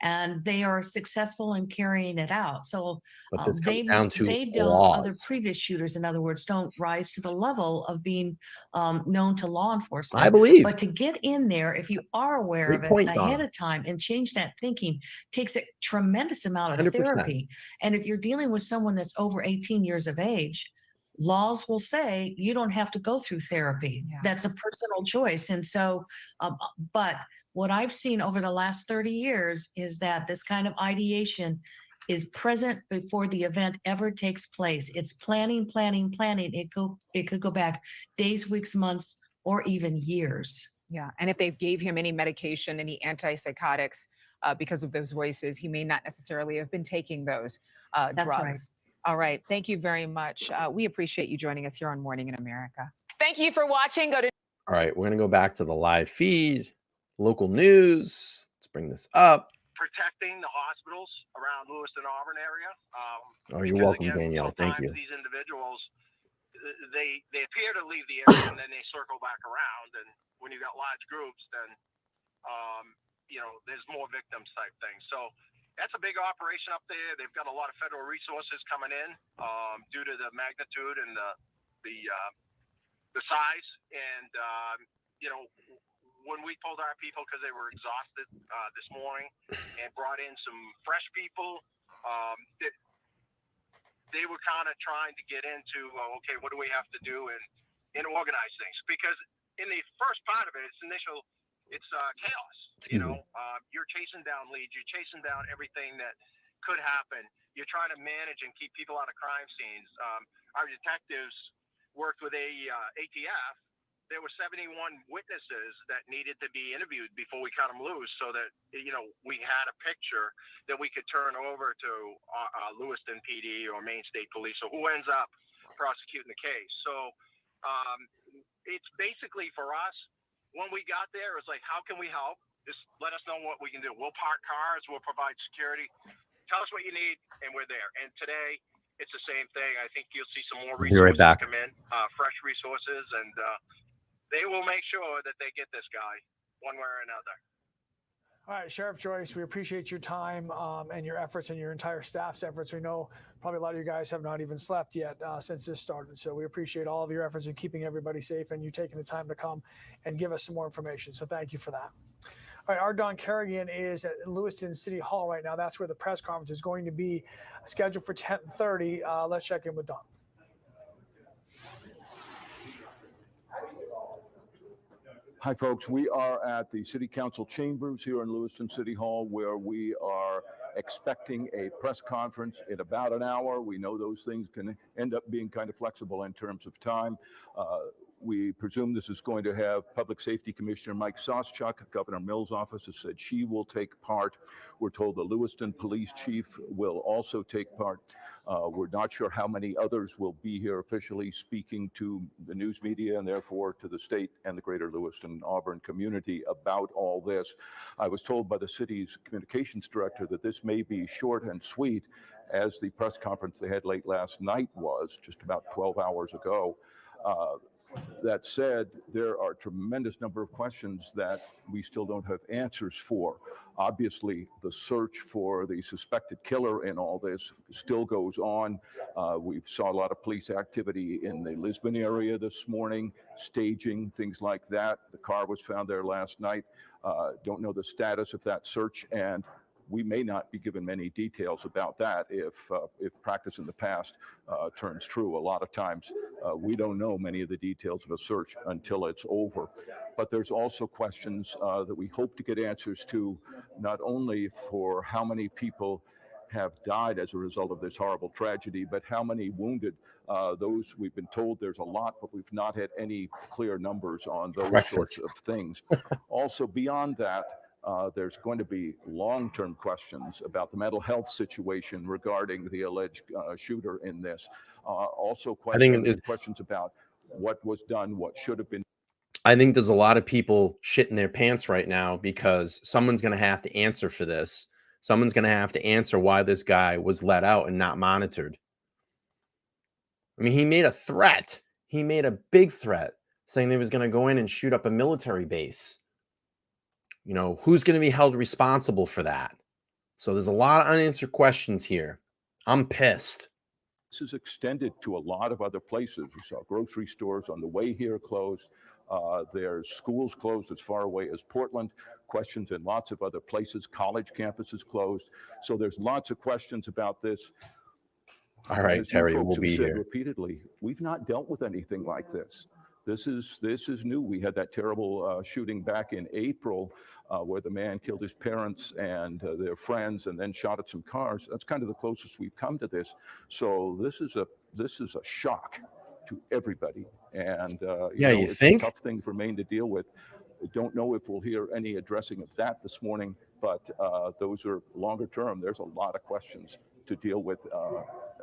S14: And they are successful in carrying it out. So
S1: but this comes down to
S14: they don't,
S1: laws.
S14: other previous shooters, in other words, don't rise to the level of being known to law enforcement.
S1: I believe.
S14: But to get in there, if you are aware
S1: Great
S14: of it
S1: point,
S14: ahead
S1: Donna.
S14: of time and change that thinking, takes a tremendous amount of
S1: 100%.
S14: therapy. And if you're dealing with someone that's over 18 years of age, laws will say you don't have to go through therapy.
S13: Yeah.
S14: That's a personal choice. And so, but what I've seen over the last 30 years is that this kind of ideation is present before the event ever takes place. It's planning. It could go back days, weeks, months, or even years.
S13: Yeah, and if they gave him any medication, any antipsychotics, because of those voices, he may not necessarily have been taking those
S14: That's
S13: drugs.
S14: right.
S13: All right, thank you very much. We appreciate you joining us here on Morning in America.
S2: Thank you for watching. Go to
S1: All right, we're going to go back to the live feed, local news. Let's bring this up.
S15: Protecting the hospitals around Lewiston, Auburn area.
S1: You're welcome,
S15: again,
S1: Danielle. Thank you.
S15: These individuals, they appear to leave the area and then they circle back around. And when you got large groups, then there's more victims type thing. So that's a big operation up there. They've got a lot of federal resources coming in due to the magnitude and the size. And when we pulled our people because they were exhausted this morning and brought in some fresh people, they were kind of trying to get into, okay, what do we have to do and organize things? Because in the first part of it, it's chaos. You're chasing down leads. You're chasing down everything that could happen. You're trying to manage and keep people out of crime scenes. Our detectives worked with ATF. There were 71 witnesses that needed to be interviewed before we cut them loose so that, we had a picture that we could turn over to Lewiston PD or Maine State Police or who ends up prosecuting the case. So it's basically for us, when we got there, it was like, how can we help? Just let us know what we can do. We'll park cars. We'll provide security. Tell us what you need, and we're there. And today, it's the same thing. I think you'll see some more resources come in, fresh resources, and they will make sure that they get this guy one way or another.
S5: All right, Sheriff Joyce, we appreciate your time and your efforts and your entire staff's efforts. We know probably a lot of you guys have not even slept yet since this started. So we appreciate all of your efforts in keeping everybody safe and you taking the time to come and give us some more information. So thank you for that. All right, our Don Kerrigan is at Lewiston City Hall right now. That's where the press conference is going to be scheduled for 10:30. Let's check in with Don.
S16: Hi, folks. We are at the City Council chambers here in Lewiston City Hall, where we are expecting a press conference in about an hour. We know those things can end up being kind of flexible in terms of time. We presume this is going to have Public Safety Commissioner Mike Soschuk. Governor Mills' office has said she will take part. We're told the Lewiston Police Chief will also take part. We're not sure how many others will be here officially speaking to the news media and therefore to the state and the greater Lewiston Auburn community about all this. I was told by the city's communications director that this may be short and sweet, as the press conference they had late last night was, just about 12 hours ago. That said, there are a tremendous number of questions that we still don't have answers for. Obviously, the search for the suspected killer in all this still goes on. We saw a lot of police activity in the Lisbon area this morning, staging, things like that. The car was found there last night. Don't know the status of that search, and we may not be given many details about that if practice in the past turns true. A lot of times we don't know many of the details of a search until it's over. But there's also questions that we hope to get answers to, not only for how many people have died as a result of this horrible tragedy, but how many wounded. Those we've been told there's a lot, but we've not had any clear numbers on those sorts of things. Also, beyond that, there's going to be long-term questions about the mental health situation regarding the alleged shooter in this. Also, questions about what was done, what should have been.
S1: I think there's a lot of people shitting their pants right now because someone's going to have to answer for this. Someone's going to have to answer why this guy was let out and not monitored. I mean, he made a threat. He made a big threat saying he was going to go in and shoot up a military base. You know, who's going to be held responsible for that? So there's a lot of unanswered questions here. I'm pissed.
S16: This is extended to a lot of other places. We saw grocery stores on the way here closed. There's schools closed as far away as Portland. Questions in lots of other places. College campuses closed. So there's lots of questions about this.
S1: All right,
S16: as
S1: Terry,
S16: you folks
S1: we'll
S16: have
S1: be
S16: said
S1: here.
S16: repeatedly, we've not dealt with anything like this. This is new. We had that terrible shooting back in April where the man killed his parents and their friends and then shot at some cars. That's kind of the closest we've come to this. So this is a shock to everybody. And it's
S1: think?
S16: a tough thing for Maine to deal with. I don't know if we'll hear any addressing of that this morning, but those are longer term. There's a lot of questions to deal with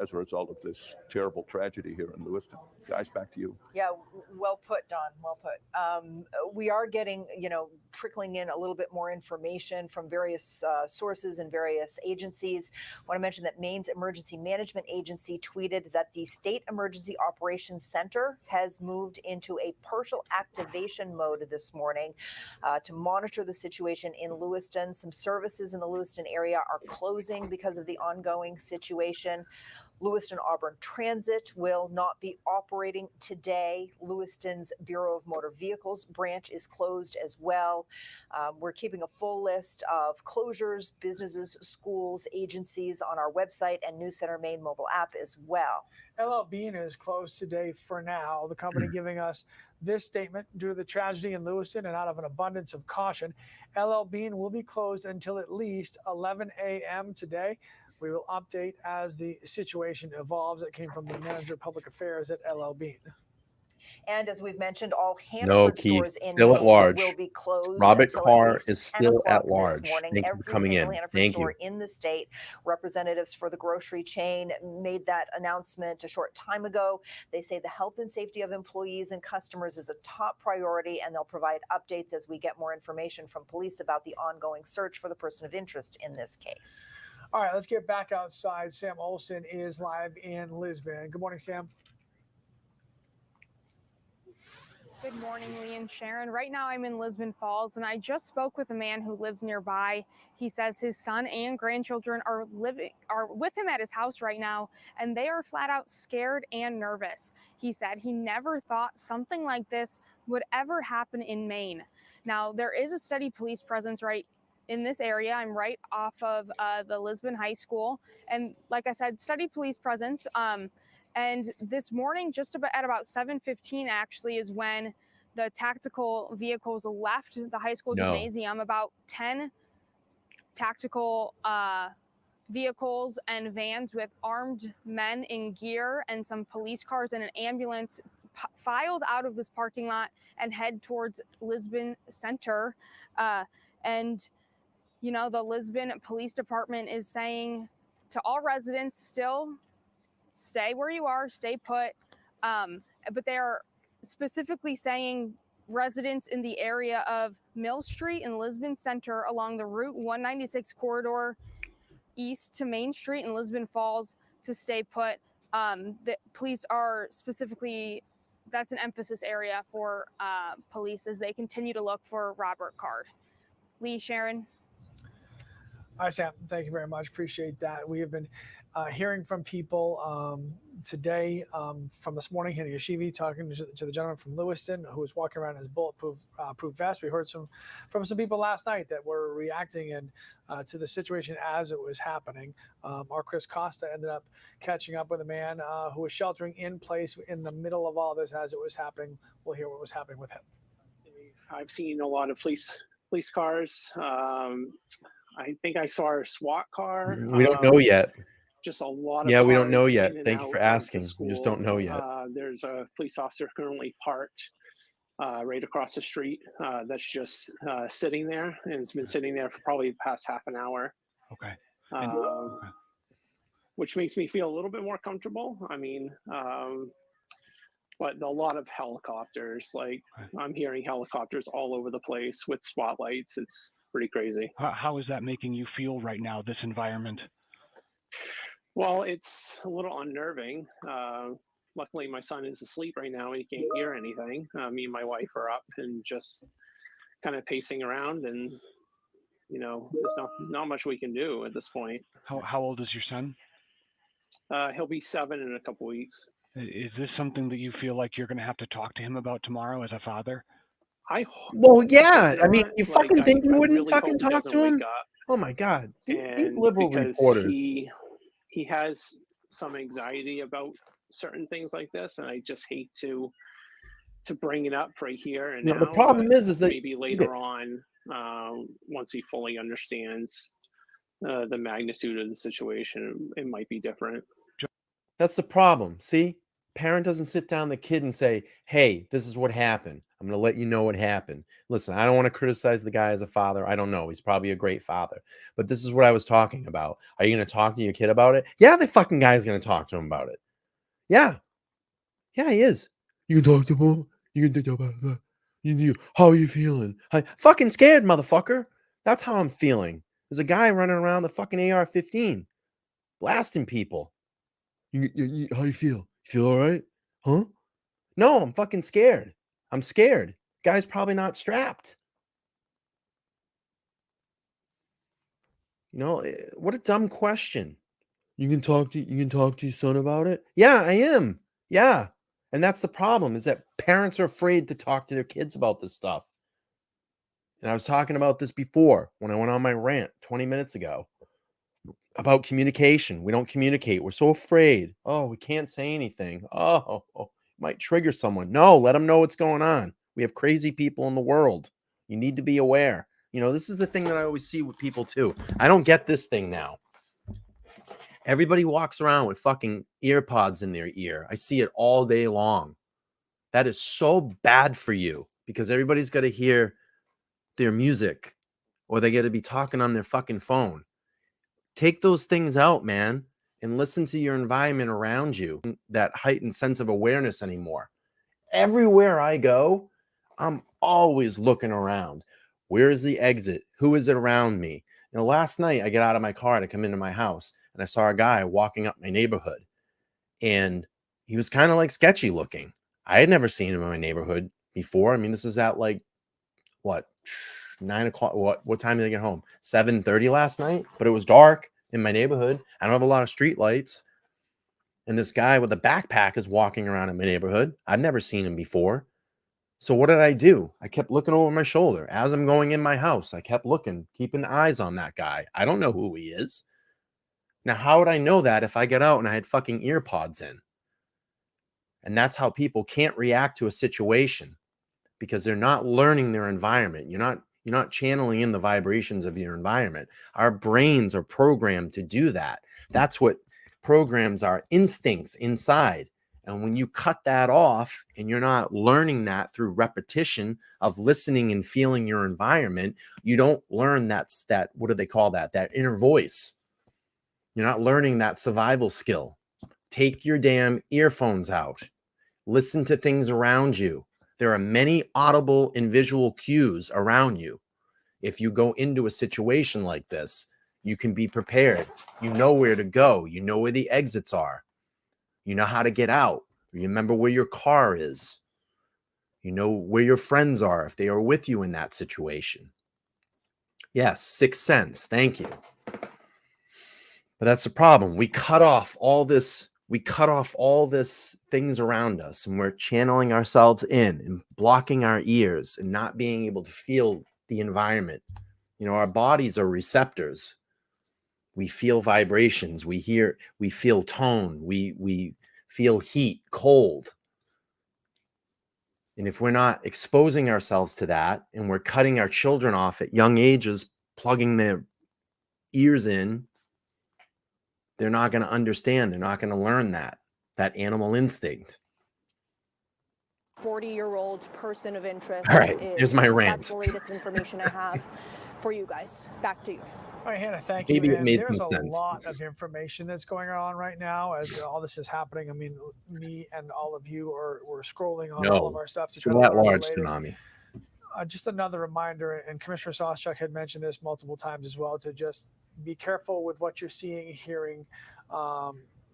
S16: as a result of this terrible tragedy here in Lewiston. Guys, back to you.
S2: Yeah, well put, Don. Well put. We are getting, trickling in a little bit more information from various sources and various agencies. I want to mention that Maine's Emergency Management Agency tweeted that the State Emergency Operations Center has moved into a partial activation mode this morning to monitor the situation in Lewiston. Some services in the Lewiston area are closing because of the ongoing situation. Lewiston Auburn Transit will not be operating today. Lewiston's Bureau of Motor Vehicles branch is closed as well. We're keeping a full list of closures, businesses, schools, agencies on our website and News Center Maine mobile app as well.
S5: LL Bean is closed today for now. The company giving us this statement: due to the tragedy in Lewiston and out of an abundance of caution, LL Bean will be closed until at least 11 a.m. today. We will update as the situation evolves. It came from the manager of public affairs at LL Bean.
S2: And as we've mentioned, all Hannaford stores in
S1: still at
S2: Maine
S1: large.
S2: will be closed
S1: Robert
S2: until
S1: Carr
S2: at least
S1: is
S2: 10
S1: still
S2: o'clock
S1: at large.
S2: this morning.
S1: Thank you for coming in.
S2: Hannaford
S1: Thank
S2: store
S1: you.
S2: in the state. Representatives for the grocery chain made that announcement a short time ago. They say the health and safety of employees and customers is a top priority, and they'll provide updates as we get more information from police about the ongoing search for the person of interest in this case.
S5: All right, let's get back outside. Sam Olson is live in Lisbon. Good morning, Sam.
S3: Good morning, Lee and Sharon. Right now I'm in Lisbon Falls, and I just spoke with a man who lives nearby. He says his son and grandchildren are with him at his house right now, and they are flat out scared and nervous. He said he never thought something like this would ever happen in Maine. Now, there is a steady police presence right in this area. I'm right off of the Lisbon High School, and like I said, steady police presence. And this morning, just at about 7:15, actually, is when the tactical vehicles left the high school gymnasium. About 10 tactical vehicles and vans with armed men in gear and some police cars and an ambulance filed out of this parking lot and head towards Lisbon Center. And the Lisbon Police Department is saying to all residents, still stay where you are, stay put. But they are specifically saying residents in the area of Mill Street and Lisbon Center along the Route 196 corridor east to Main Street in Lisbon Falls to stay put. The police are specifically, that's an emphasis area for police as they continue to look for Robert Card. Lee, Sharon.
S5: All right, Sam, thank you very much. Appreciate that. We have been hearing from people today, from this morning, Henry Yashivi talking to the gentleman from Lewiston who was walking around in his bulletproof proof vest. We heard from some people last night that were reacting to the situation as it was happening. Our Chris Costa ended up catching up with a man who was sheltering in place in the middle of all this as it was happening. We'll hear what was happening with him.
S17: I've seen a lot of police cars. I think I saw a SWAT car.
S1: We don't know yet.
S17: Just a lot of
S1: Yeah, we don't know
S17: cars
S1: yet.
S17: in and
S1: Thank you
S17: out
S1: for
S17: of the
S1: asking. We just don't know
S17: school.
S1: yet.
S17: There's a police officer currently parked right across the street that's just sitting there, and it's been sitting there for probably the past half an hour.
S12: Okay.
S17: Which makes me feel a little bit more comfortable. I mean, but a lot of helicopters, like I'm hearing helicopters all over the place with spotlights. It's pretty crazy.
S12: How is that making you feel right now, this environment?
S17: Well, it's a little unnerving. Luckily, my son is asleep right now. He can't hear anything. Me and my wife are up and just kind of pacing around, and there's not much we can do at this point.
S12: How old is your son?
S17: He'll be 7 in a couple weeks.
S12: Is this something that you feel like you're going to have to talk to him about tomorrow as a father?
S1: Well, yeah. I mean, you fucking think you wouldn't
S17: really
S1: fucking talk to him? Oh my God. These liberal
S17: because
S1: reporters.
S17: he has some anxiety about certain things like this, and I just hate to bring it up right here and now.
S1: The problem is that
S17: maybe later on, once he fully understands the magnitude of the situation, it might be different.
S1: That's the problem. See, parent doesn't sit down the kid and say, hey, this is what happened. I'm going to let you know what happened. Listen, I don't want to criticize the guy as a father. I don't know. He's probably a great father. But this is what I was talking about. Are you going to talk to your kid about it? Yeah, the fucking guy's going to talk to him about it. Yeah. Yeah, he is. You can talk to him. You can talk about that. How are you feeling? Fucking scared, motherfucker. That's how I'm feeling. There's a guy running around the fucking AR-15 blasting people. How you feel? You feel all right? Huh? No, I'm fucking scared. I'm scared. Guy's probably not strapped. What a dumb question. You can talk to your son about it? Yeah, I am. Yeah. And that's the problem, is that parents are afraid to talk to their kids about this stuff. And I was talking about this before when I went on my rant 20 minutes ago about communication. We don't communicate. We're so afraid. Oh, we can't say anything. Oh, might trigger someone. No, let them know what's going on. We have crazy people in the world. You need to be aware. This is the thing that I always see with people too. I don't get this thing now. Everybody walks around with fucking ear pods in their ear. I see it all day long. That is so bad for you because everybody's got to hear their music or they got to be talking on their fucking phone. Take those things out, man, and listen to your environment around you. That heightened sense of awareness anymore. Everywhere I go, I'm always looking around. Where is the exit? Who is it around me? Last night I get out of my car to come into my house and I saw a guy walking up my neighborhood and he was kind of like sketchy looking. I had never seen him in my neighborhood before. I mean, this is at like, what, 9 o'clock? What time did I get home? 7:30 last night, but it was dark in my neighborhood. I don't have a lot of street lights. And this guy with a backpack is walking around in my neighborhood. I've never seen him before. So what did I do? I kept looking over my shoulder. As I'm going in my house, I kept looking, keeping eyes on that guy. I don't know who he is. Now, how would I know that if I get out and I had fucking ear pods in? And that's how people can't react to a situation because they're not learning their environment. You're not channeling in the vibrations of your environment. Our brains are programmed to do that. That's what programs are, instincts inside. And when you cut that off and you're not learning that through repetition of listening and feeling your environment, you don't learn that, what do they call that? That inner voice. You're not learning that survival skill. Take your damn earphones out. Listen to things around you. There are many audible and visual cues around you. If you go into a situation like this, you can be prepared. You know where to go. You know where the exits are. You know how to get out. You remember where your car is. You know where your friends are if they are with you in that situation. Yes, sixth sense. Thank you. But that's the problem. We cut off all this things around us, and we're channeling ourselves in and blocking our ears and not being able to feel the environment. You know, our bodies are receptors. We feel vibrations, we feel tone, we feel heat, cold. And if we're not exposing ourselves to that, and we're cutting our children off at young ages, plugging their ears in, they're not going to understand. They're not going to learn that animal instinct.
S9: 40-year-old person of interest.
S1: All right, here's my rant.
S9: That's the latest information I have for you guys. Back to you.
S5: All right, Hannah, thank
S1: Maybe
S5: you.
S1: it
S5: And
S1: made
S5: there's
S1: some
S5: a
S1: sense.
S5: lot of information that's going on right now as all this is happening. I mean, me and all of you we're scrolling on all of our stuff to try to learn the
S1: large
S5: latest.
S1: tsunami.
S5: Just another reminder, and Commissioner Sawchuk had mentioned this multiple times as well, to just be careful with what you're seeing, hearing,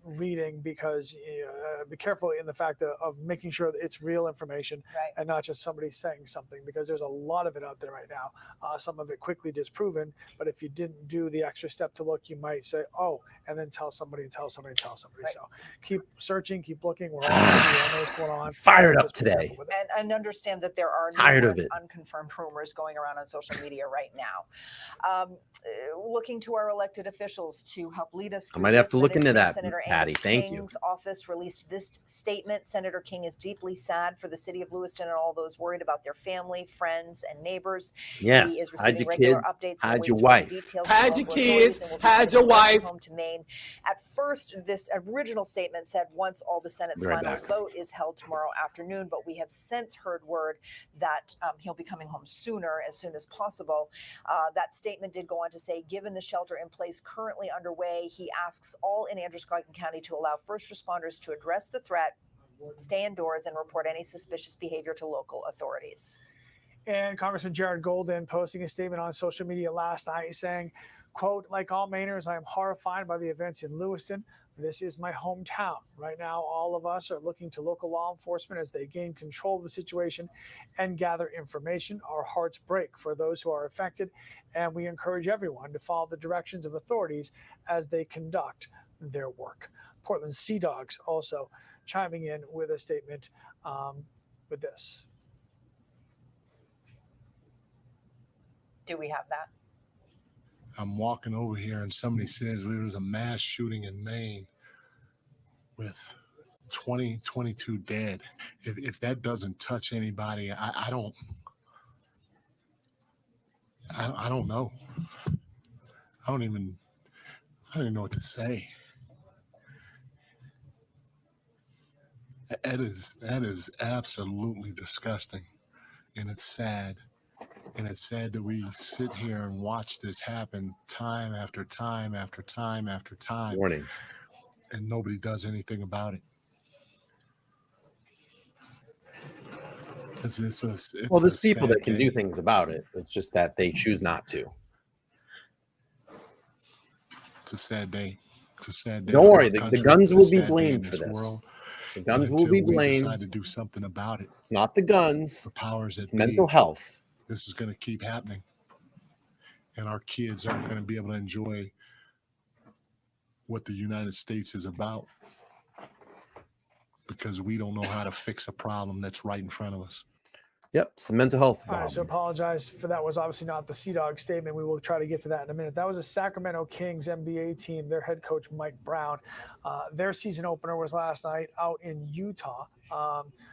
S5: reading, because be careful in the fact of making sure that it's real information and not just somebody saying something, because there's a lot of it out there right now. Some of it quickly disproven, but if you didn't do the extra step to look, you might say, oh, and then tell somebody and tell somebody and tell somebody. So keep searching, keep looking. We're all know what's going on.
S1: Fired up today.
S2: And understand that there are
S1: Tired of
S2: numerous
S1: it.
S2: unconfirmed rumors going around on social media right now. Looking to our elected officials to help lead us through
S1: I might have
S2: this
S1: to look
S2: minute,
S1: into
S2: Maine
S1: that,
S2: Senator
S1: Patty.
S2: Angus
S1: Thank you.
S2: King's office released this statement. Senator King is deeply sad for the city of Lewiston and all those worried about their family, friends, and neighbors.
S1: Yes.
S2: He is
S1: Hide
S2: receiving
S1: your
S2: regular
S1: kids.
S2: updates and
S1: Hide your
S2: waits for
S1: wife.
S2: details
S17: Hide
S2: from
S17: your
S2: local
S17: kids.
S2: authorities and will be
S17: Hide
S2: coming
S17: your
S2: directly
S17: wife.
S2: home to Maine. At first, this original statement said once all the Senate's
S1: Be right
S2: final
S1: back.
S2: vote is held tomorrow afternoon, but we have since heard word that he'll be coming home sooner, as soon as possible. That statement did go on to say, given the shelter in place currently underway, he asks all in Androscoggin County to allow first responders to address the threat, stay indoors, and report any suspicious behavior to local authorities.
S5: And Congressman Jared Golden posting a statement on social media last night saying, quote, like all Mainers, I am horrified by the events in Lewiston. This is my hometown. Right now, all of us are looking to local law enforcement as they gain control of the situation and gather information. Our hearts break for those who are affected, and we encourage everyone to follow the directions of authorities as they conduct their work. Portland Sea Dogs also chiming in with a statement with this.
S2: Do we have that?
S18: I'm walking over here and somebody says there was a mass shooting in Maine with 22 dead. If that doesn't touch anybody, I don't know. I don't even know what to say. That is absolutely disgusting, and it's sad. And it's sad that we sit here and watch this happen time after time after time after time.
S1: Warning.
S18: And nobody does anything about it.
S1: Well, there's people that can do things about it. It's just that they choose not to.
S18: It's a sad day. It's a sad day.
S1: Don't worry, the guns will be blamed for this. The guns will be blamed.
S18: We decide to do something about it.
S1: It's not the guns.
S18: The powers that
S1: it's mental health.
S18: This is going to keep happening, and our kids aren't going to be able to enjoy what the United States is about because we don't know how to fix a problem that's right in front of us.
S1: Yep, it's the mental health
S5: problem. All right, so apologize for that. Was obviously not the Sea Dog statement. We will try to get to that in a minute. That was a Sacramento Kings NBA team. Their head coach, Mike Brown. Their season opener was last night out in Utah.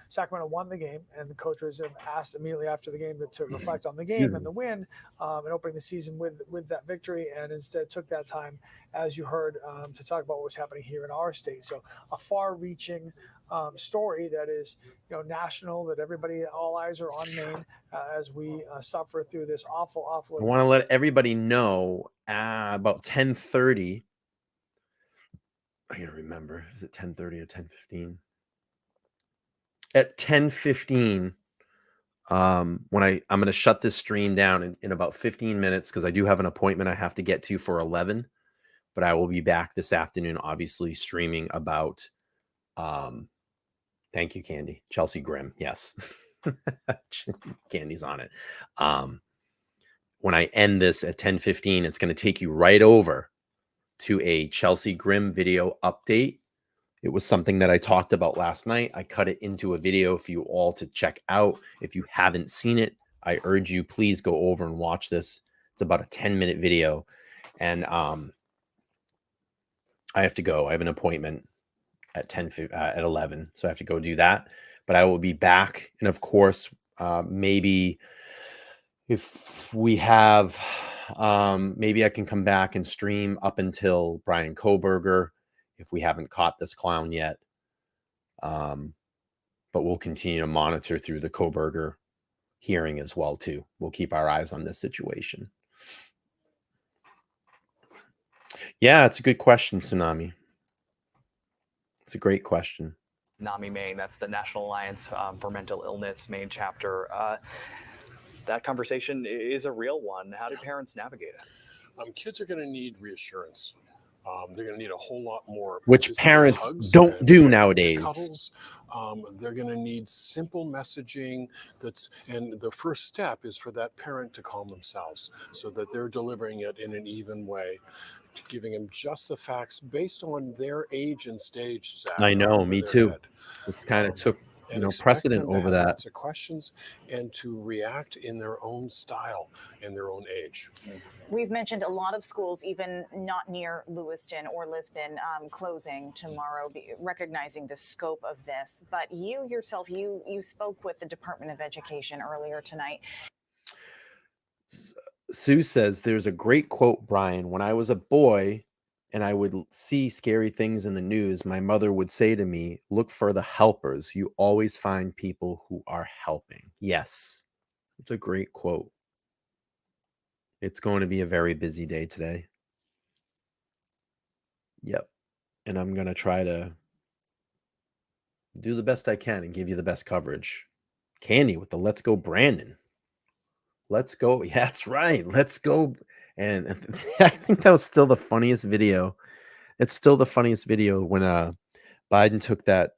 S5: Sacramento won the game, and the coach was asked immediately after the game to reflect on the game and the win and opening the season with that victory, and instead took that time, as you heard, to talk about what was happening here in our state. So a far-reaching story that is, national, that everybody, all eyes are on Maine as we suffer through this awful
S1: I want to let everybody know about 10:30. I gotta remember, is it 10:30 or 10:15? At 10:15, when I'm going to shut this stream down in about 15 minutes because I do have an appointment I have to get to for 11. But I will be back this afternoon, obviously streaming about. Thank you, Candy. Chelsea Grimm. Yes, Candy's on it. When I end this at 10:15, it's going to take you right over to a Chelsea Grim video update. It was something that I talked about last night. I cut it into a video for you all to check out. If you haven't seen it, I urge you, please go over and watch this. It's about a 10-minute video. And I have to go. I have an appointment at 11. So I have to go do that. But I will be back. And of course, maybe if we have, maybe I can come back and stream up until Brian Koberger, if we haven't caught this clown yet. But we'll continue to monitor through the Koberger hearing as well, too. We'll keep our eyes on this situation. Yeah, it's a good question, Tsunami. It's a great question.
S19: NAMI Maine, that's the National Alliance for Mental Illness Maine chapter. That conversation is a real one. How do parents navigate it?
S8: Kids are going to need reassurance. They're going to need a whole lot more.
S1: Which parents don't do nowadays.
S8: Cuddles. They're going to need simple messaging. And the first step is for that parent to calm themselves so that they're delivering it in an even way, giving them just the facts based on their age and stage. Zach,
S1: I know, me too.
S8: Head.
S1: It kind of took precedent over that.
S8: Lots of questions and to react in their own style and their own age.
S20: We've mentioned a lot of schools, even not near Lewiston or Lisbon, closing tomorrow, recognizing the scope of this. But you yourself, you spoke with the Department of Education earlier tonight.
S1: Sue says, there's a great quote, Brian. When I was a boy and I would see scary things in the news, my mother would say to me, look for the helpers. You always find people who are helping. Yes, it's a great quote. It's going to be a very busy day today. Yep. And I'm going to try to do the best I can and give you the best coverage. Candy with the Let's Go Brandon. Let's go. Yeah, that's right. Let's go. And I think that was still the funniest video. It's still the funniest video when Biden took that.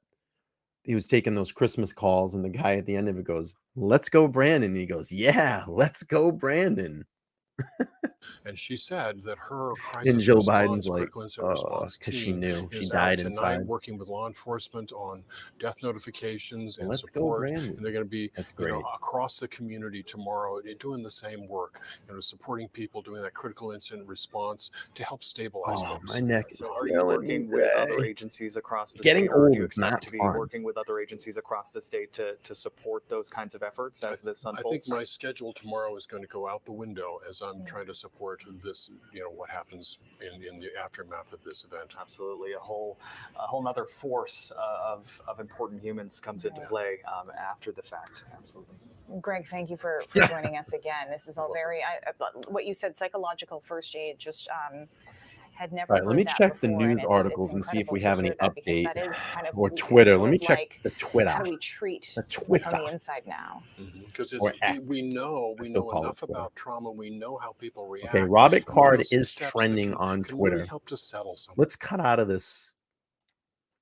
S1: He was taking those Christmas calls and the guy at the end of it goes, let's go, Brandon. And he goes, yeah, let's go, Brandon.
S8: And she said that her
S1: and Joe Biden's like,
S8: because
S1: she knew she died inside,
S8: working with law enforcement on death notifications and
S1: Let's
S8: support.
S1: go,
S8: and they're going to be
S1: great.
S8: Across the community tomorrow doing the same work, supporting people doing that critical incident response to help stabilize folks.
S1: My neck is
S19: are you working with other agencies across the
S1: Getting
S19: state? Or
S1: old
S19: do you
S1: is not
S19: expect to be
S1: fun.
S19: working with other agencies across the state to support those kinds of efforts as this
S8: I
S19: unfolds?
S8: think my schedule tomorrow is going to go out the window as I'm trying to support this, what happens in the aftermath of this event.
S19: Absolutely, a whole nother force of important humans comes into play after the fact. Absolutely.
S20: Greg, thank you for joining us again. This is all very, what you said, psychological first aid, just had never
S1: All right, let me check the news articles and see if we have any update or Twitter. Let me check the Twitter.
S20: How do we treat
S1: the Twitter
S20: from the inside now?
S8: Because
S1: we
S8: know enough about trauma. We know how people react.
S1: Okay, Robert Card
S8: some
S1: is
S8: steps
S1: trending
S8: that
S1: on
S8: can
S1: Twitter.
S8: really help to settle something.
S1: Let's cut out of this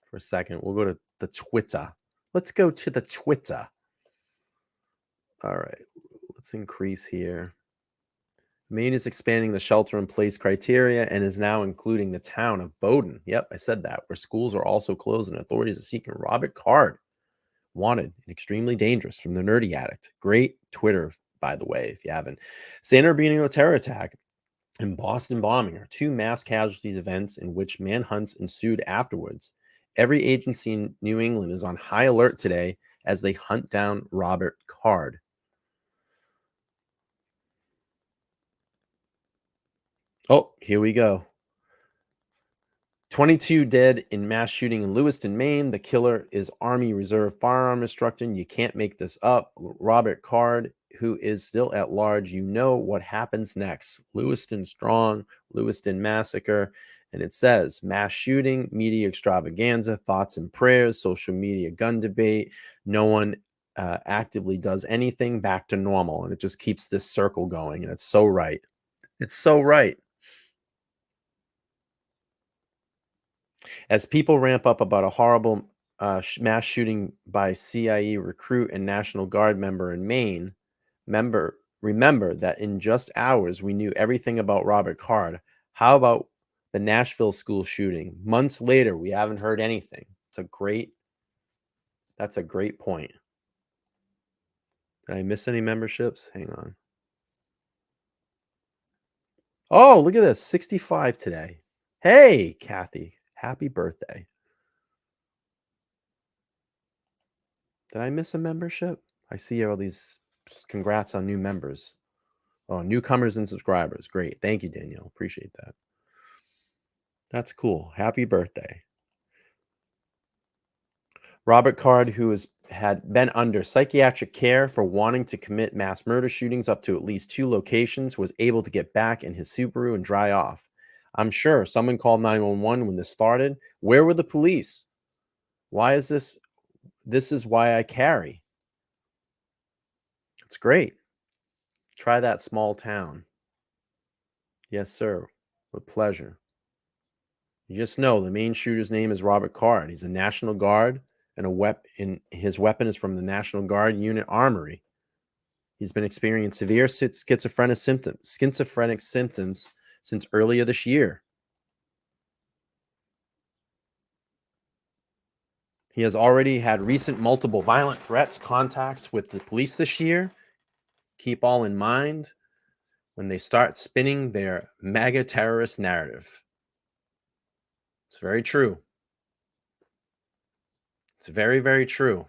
S1: for a second. We'll go to the Twitter. Let's go to the Twitter. All right, let's increase here. Maine is expanding the shelter-in-place criteria and is now including the town of Bowdoin. Yep, I said that, where schools are also closed and authorities are seeking Robert Card, wanted and extremely dangerous, from the Nerdy Addict. Great Twitter, by the way, if you haven't. San Bernardino terror attack and Boston bombing are two mass casualties events in which manhunts ensued afterwards. Every agency in New England is on high alert today as they hunt down Robert Card. Oh, here we go. 22 dead in mass shooting in Lewiston, Maine. The killer is Army Reserve firearm instructor. You can't make this up. Robert Card, who is still at large. You know what happens next. Lewiston strong, Lewiston massacre. And it says mass shooting, media extravaganza, thoughts and prayers, social media gun debate. No one actively does anything, back to normal. And it just keeps this circle going. And it's so right. It's so right. As people ramp up about a horrible mass shooting by CIE recruit and National Guard member in Maine, remember that in just hours we knew everything about Robert Card. How about The Nashville school shooting. Months later, we haven't heard anything. That's a great point. Did I miss any memberships? Hang on. Oh, look at this. 65 today. Hey, Kathy. Happy birthday. Did I miss a membership? I see all these congrats on new members. Oh, newcomers and subscribers. Great. Thank you, Danielle. Appreciate that. That's cool. Happy birthday. Robert Card, who had been under psychiatric care for wanting to commit mass murder shootings up to at least 2 locations, was able to get back in his Subaru and dry off. I'm sure someone called 911 when this started. Where were the police? Why is this? This is why I carry. It's great. Try that small town. Yes, sir. With pleasure. You just know the main shooter's name is Robert Card. He's a National Guard, and his weapon is from the National Guard Unit Armory. He's been experiencing severe schizophrenic symptoms since earlier this year. He has already had recent multiple violent threats, contacts with the police this year. Keep all in mind when they start spinning their MAGA terrorist narrative. It's very true. It's very, very true.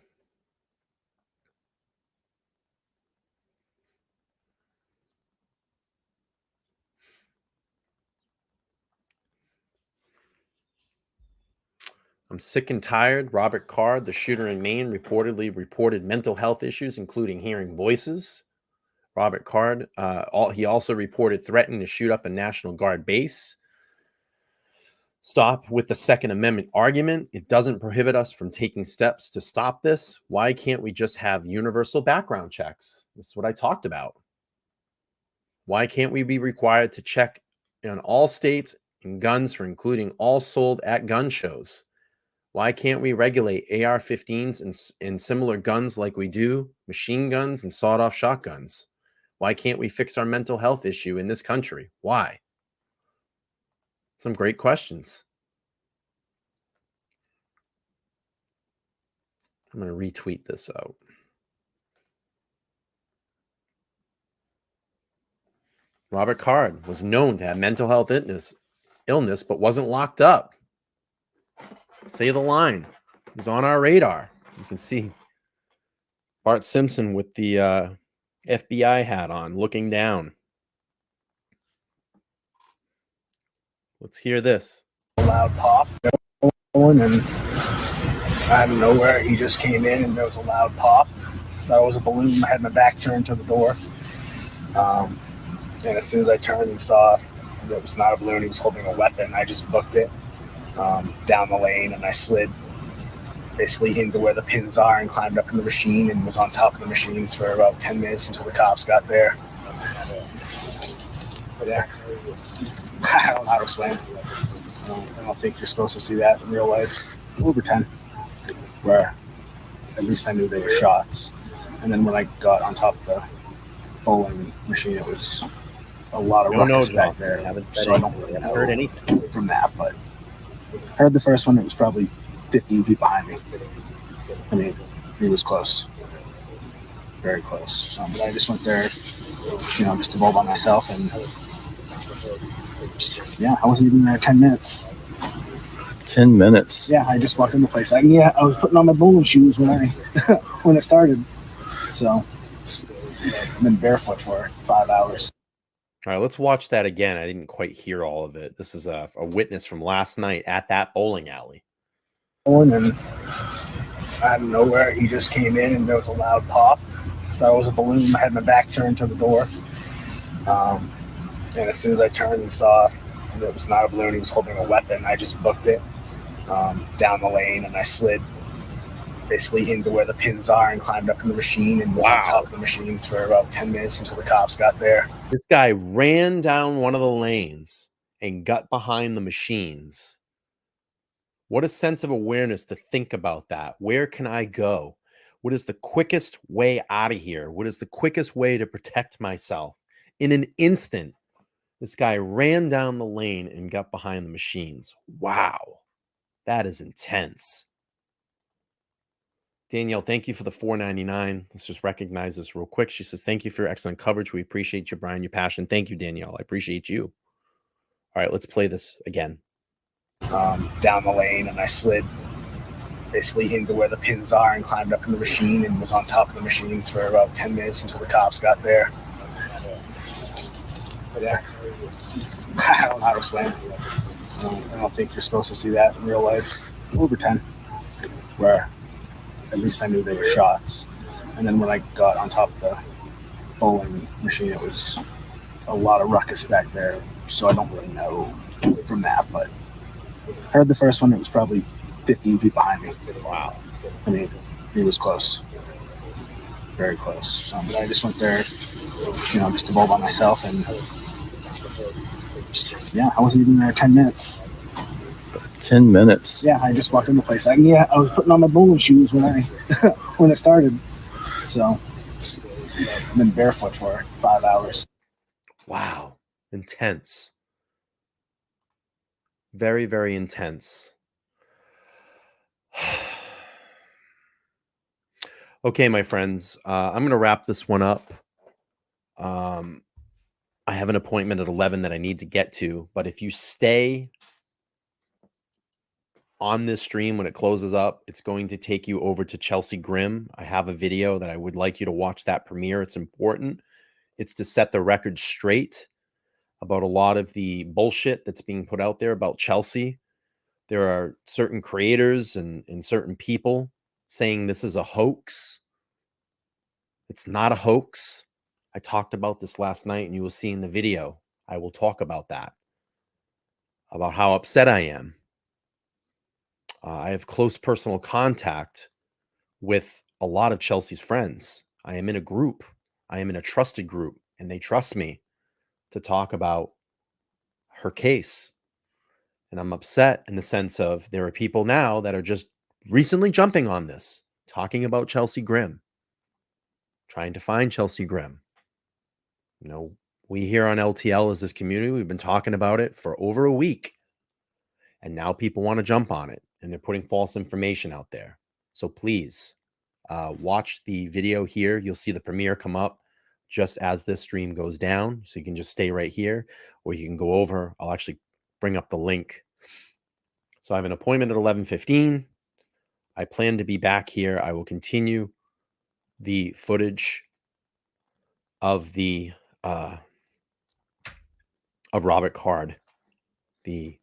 S1: I'm sick and tired. Robert Card, the shooter in Maine, reportedly reported mental health issues, including hearing voices. Robert Card, he also reported threatening to shoot up a National Guard base. Stop with the Second Amendment argument. It doesn't prohibit us from taking steps to stop this. Why can't we just have universal background checks? This is what I talked about. Why can't we be required to check in all states and guns for including all sold at gun shows? Why can't we regulate AR-15s and similar guns like we do machine guns and sawed-off shotguns? Why can't we fix our mental health issue in this country? Why? Some great questions. I'm going to retweet this out. Robert Card was known to have mental health illness, but wasn't locked up. Say the line. He's on our radar. You can see Bart Simpson with the FBI hat on, looking down. Let's hear this.
S21: A loud pop going, and out of nowhere, he just came in, and there was a loud pop. That was a balloon. I had my back turned to the door. And as soon as I turned and saw that it was not a balloon, he was holding a weapon, I just booked it down the lane, and I slid basically into where the pins are and climbed up in the machine and was on top of the machines for about 10 minutes until the cops got there. But yeah, I don't know how to explain it. I don't think you're supposed to see that in real life. Over 10, where at least I knew they were shots. And then when I got on top of the bowling machine, it was a lot of ruckus back there. So I don't really heard anything from that, but I heard the first one. It was probably 15 feet behind me. I mean, he was close, very close. But I just went there, just to bowl by myself, and yeah, I wasn't even there 10 minutes.
S22: 10 minutes.
S21: Yeah, I just walked in the place. I was putting on my bowling shoes when it started. So I've been barefoot for 5 hours.
S1: All right, let's watch that again. I didn't quite hear all of it. This is a witness from last night at that bowling alley.
S21: And out of nowhere, he just came in, and there was a loud pop. That was a balloon. I had my back turned to the door. And as soon as I turned and saw that it was not a balloon, he was holding a weapon, I just booked it down the lane, and I slid basically into where the pins are and climbed up in the machine and was on top of the machines for about 10 minutes until the cops got there.
S1: This guy ran down one of the lanes and got behind the machines. What a sense of awareness to think about that. Where can I go? What is the quickest way out of here? What is the quickest way to protect myself? In an instant, This guy ran down the lane and got behind the machines. Wow. That is intense. Danielle, thank you for the $4.99. Let's just recognize this real quick. She says, thank you for your excellent coverage. We appreciate you, Brian, your passion. Thank you, Danielle. I appreciate you. All right, let's play this again.
S21: Down the lane, and I slid basically into where the pins are and climbed up in the machine and was on top of the machines for about 10 minutes until the cops got there. But yeah, I don't know how to explain it. I don't think you're supposed to see that in real life. Over 10, where at least I knew they were shots. And then when I got on top of the bowling machine, it was a lot of ruckus back there. So I don't really know from that, but I heard the first one, it was probably 15 feet behind me.
S1: Wow.
S21: I mean, he was close. Very close. But I just went there, just to bowl by myself. And yeah, I wasn't even there 10 minutes.
S22: 10 minutes?
S21: Yeah, I just walked in the place. I was putting on my bowling shoes when when it started. So I've been barefoot for 5 hours.
S1: Wow. Intense. Very, very intense. Okay, my friends, I'm going to wrap this one up. I have an appointment at 11 that I need to get to, but if you stay on this stream when it closes up, it's going to take you over to Chelsea Grim. I have a video that I would like you to watch that premiere. It's important. It's to set the record straight about a lot of the bullshit that's being put out there about Chelsea. There are certain creators and certain people saying this is a hoax. It's not a hoax. I talked about this last night, and you will see in the video. I will talk about that, about how upset I am. I have close personal contact with a lot of Chelsea's friends. I am in a group. I am in a trusted group, and they trust me to talk about her case. And I'm upset in the sense of there are people now that are just recently jumping on this, talking about Chelsea Grim, trying to find Chelsea Grim. We here on LTL as this community, we've been talking about it for over a week. And now people want to jump on it, and they're putting false information out there. So please watch the video here. You'll see the premiere come up just as this stream goes down. So you can just stay right here, or you can go over. I'll actually bring up the link. So I have an appointment at 11:15. I plan to be back here. I will continue the footage of the of Robert Card, the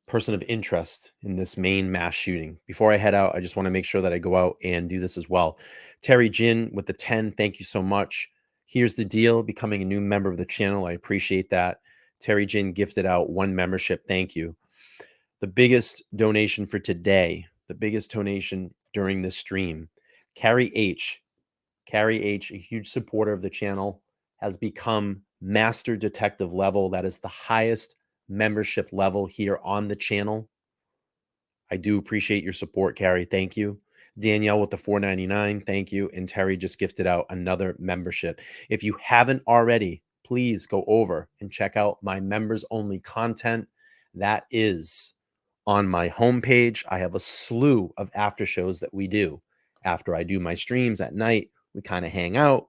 S1: person of interest in this Maine mass shooting. Before I head out, I just want to make sure that I go out and do this as well. Terry Jin with the 10, thank you so much. Here's the deal, becoming a new member of the channel. I appreciate that. Terry Jin gifted out 1 membership. Thank you. The biggest donation for today, the biggest donation during this stream, Carrie H. Carrie H., a huge supporter of the channel, has become master detective level. That is the highest membership level here on the channel. I do appreciate your support, Carrie. Thank you. Danielle with the $4.99. Thank you. And Terry just gifted out another membership. If you haven't already, please go over and check out my members only content. That is on my homepage. I have a slew of after shows that we do. After I do my streams at night, we kind of hang out,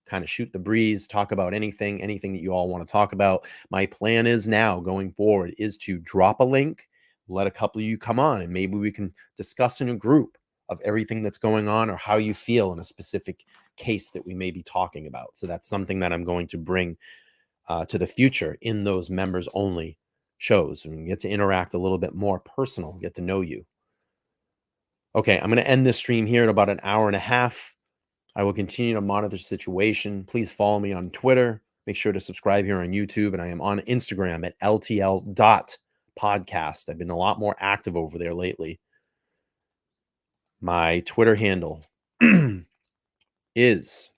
S1: kind of shoot the breeze, talk about anything that you all want to talk about. My plan is now going forward is to drop a link, let a couple of you come on, and maybe we can discuss in a group of everything that's going on or how you feel in a specific case that we may be talking about. So that's something that I'm going to bring to the future in those members only shows, and get to interact a little bit more personal, get to know you. Okay, I'm going to end this stream here at about an hour and a half. I will continue to monitor the situation. Please follow me on Twitter. Make sure to subscribe here on YouTube. And I am on Instagram at LTL.podcast. I've been a lot more active over there lately. My Twitter handle is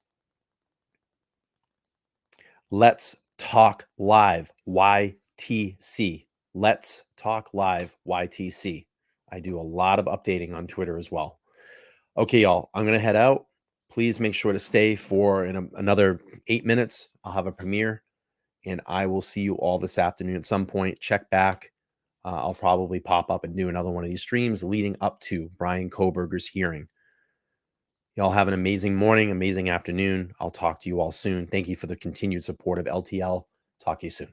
S1: Let's Talk Live YTC. Let's Talk Live YTC. I do a lot of updating on Twitter as well. Okay, y'all, I'm going to head out. Please make sure to stay for another 8 minutes. I'll have a premiere, and I will see you all this afternoon at some point. Check back. I'll probably pop up and do another one of these streams leading up to Brian Koberger's hearing. Y'all have an amazing morning, amazing afternoon. I'll talk to you all soon. Thank you for the continued support of LTL. Talk to you soon.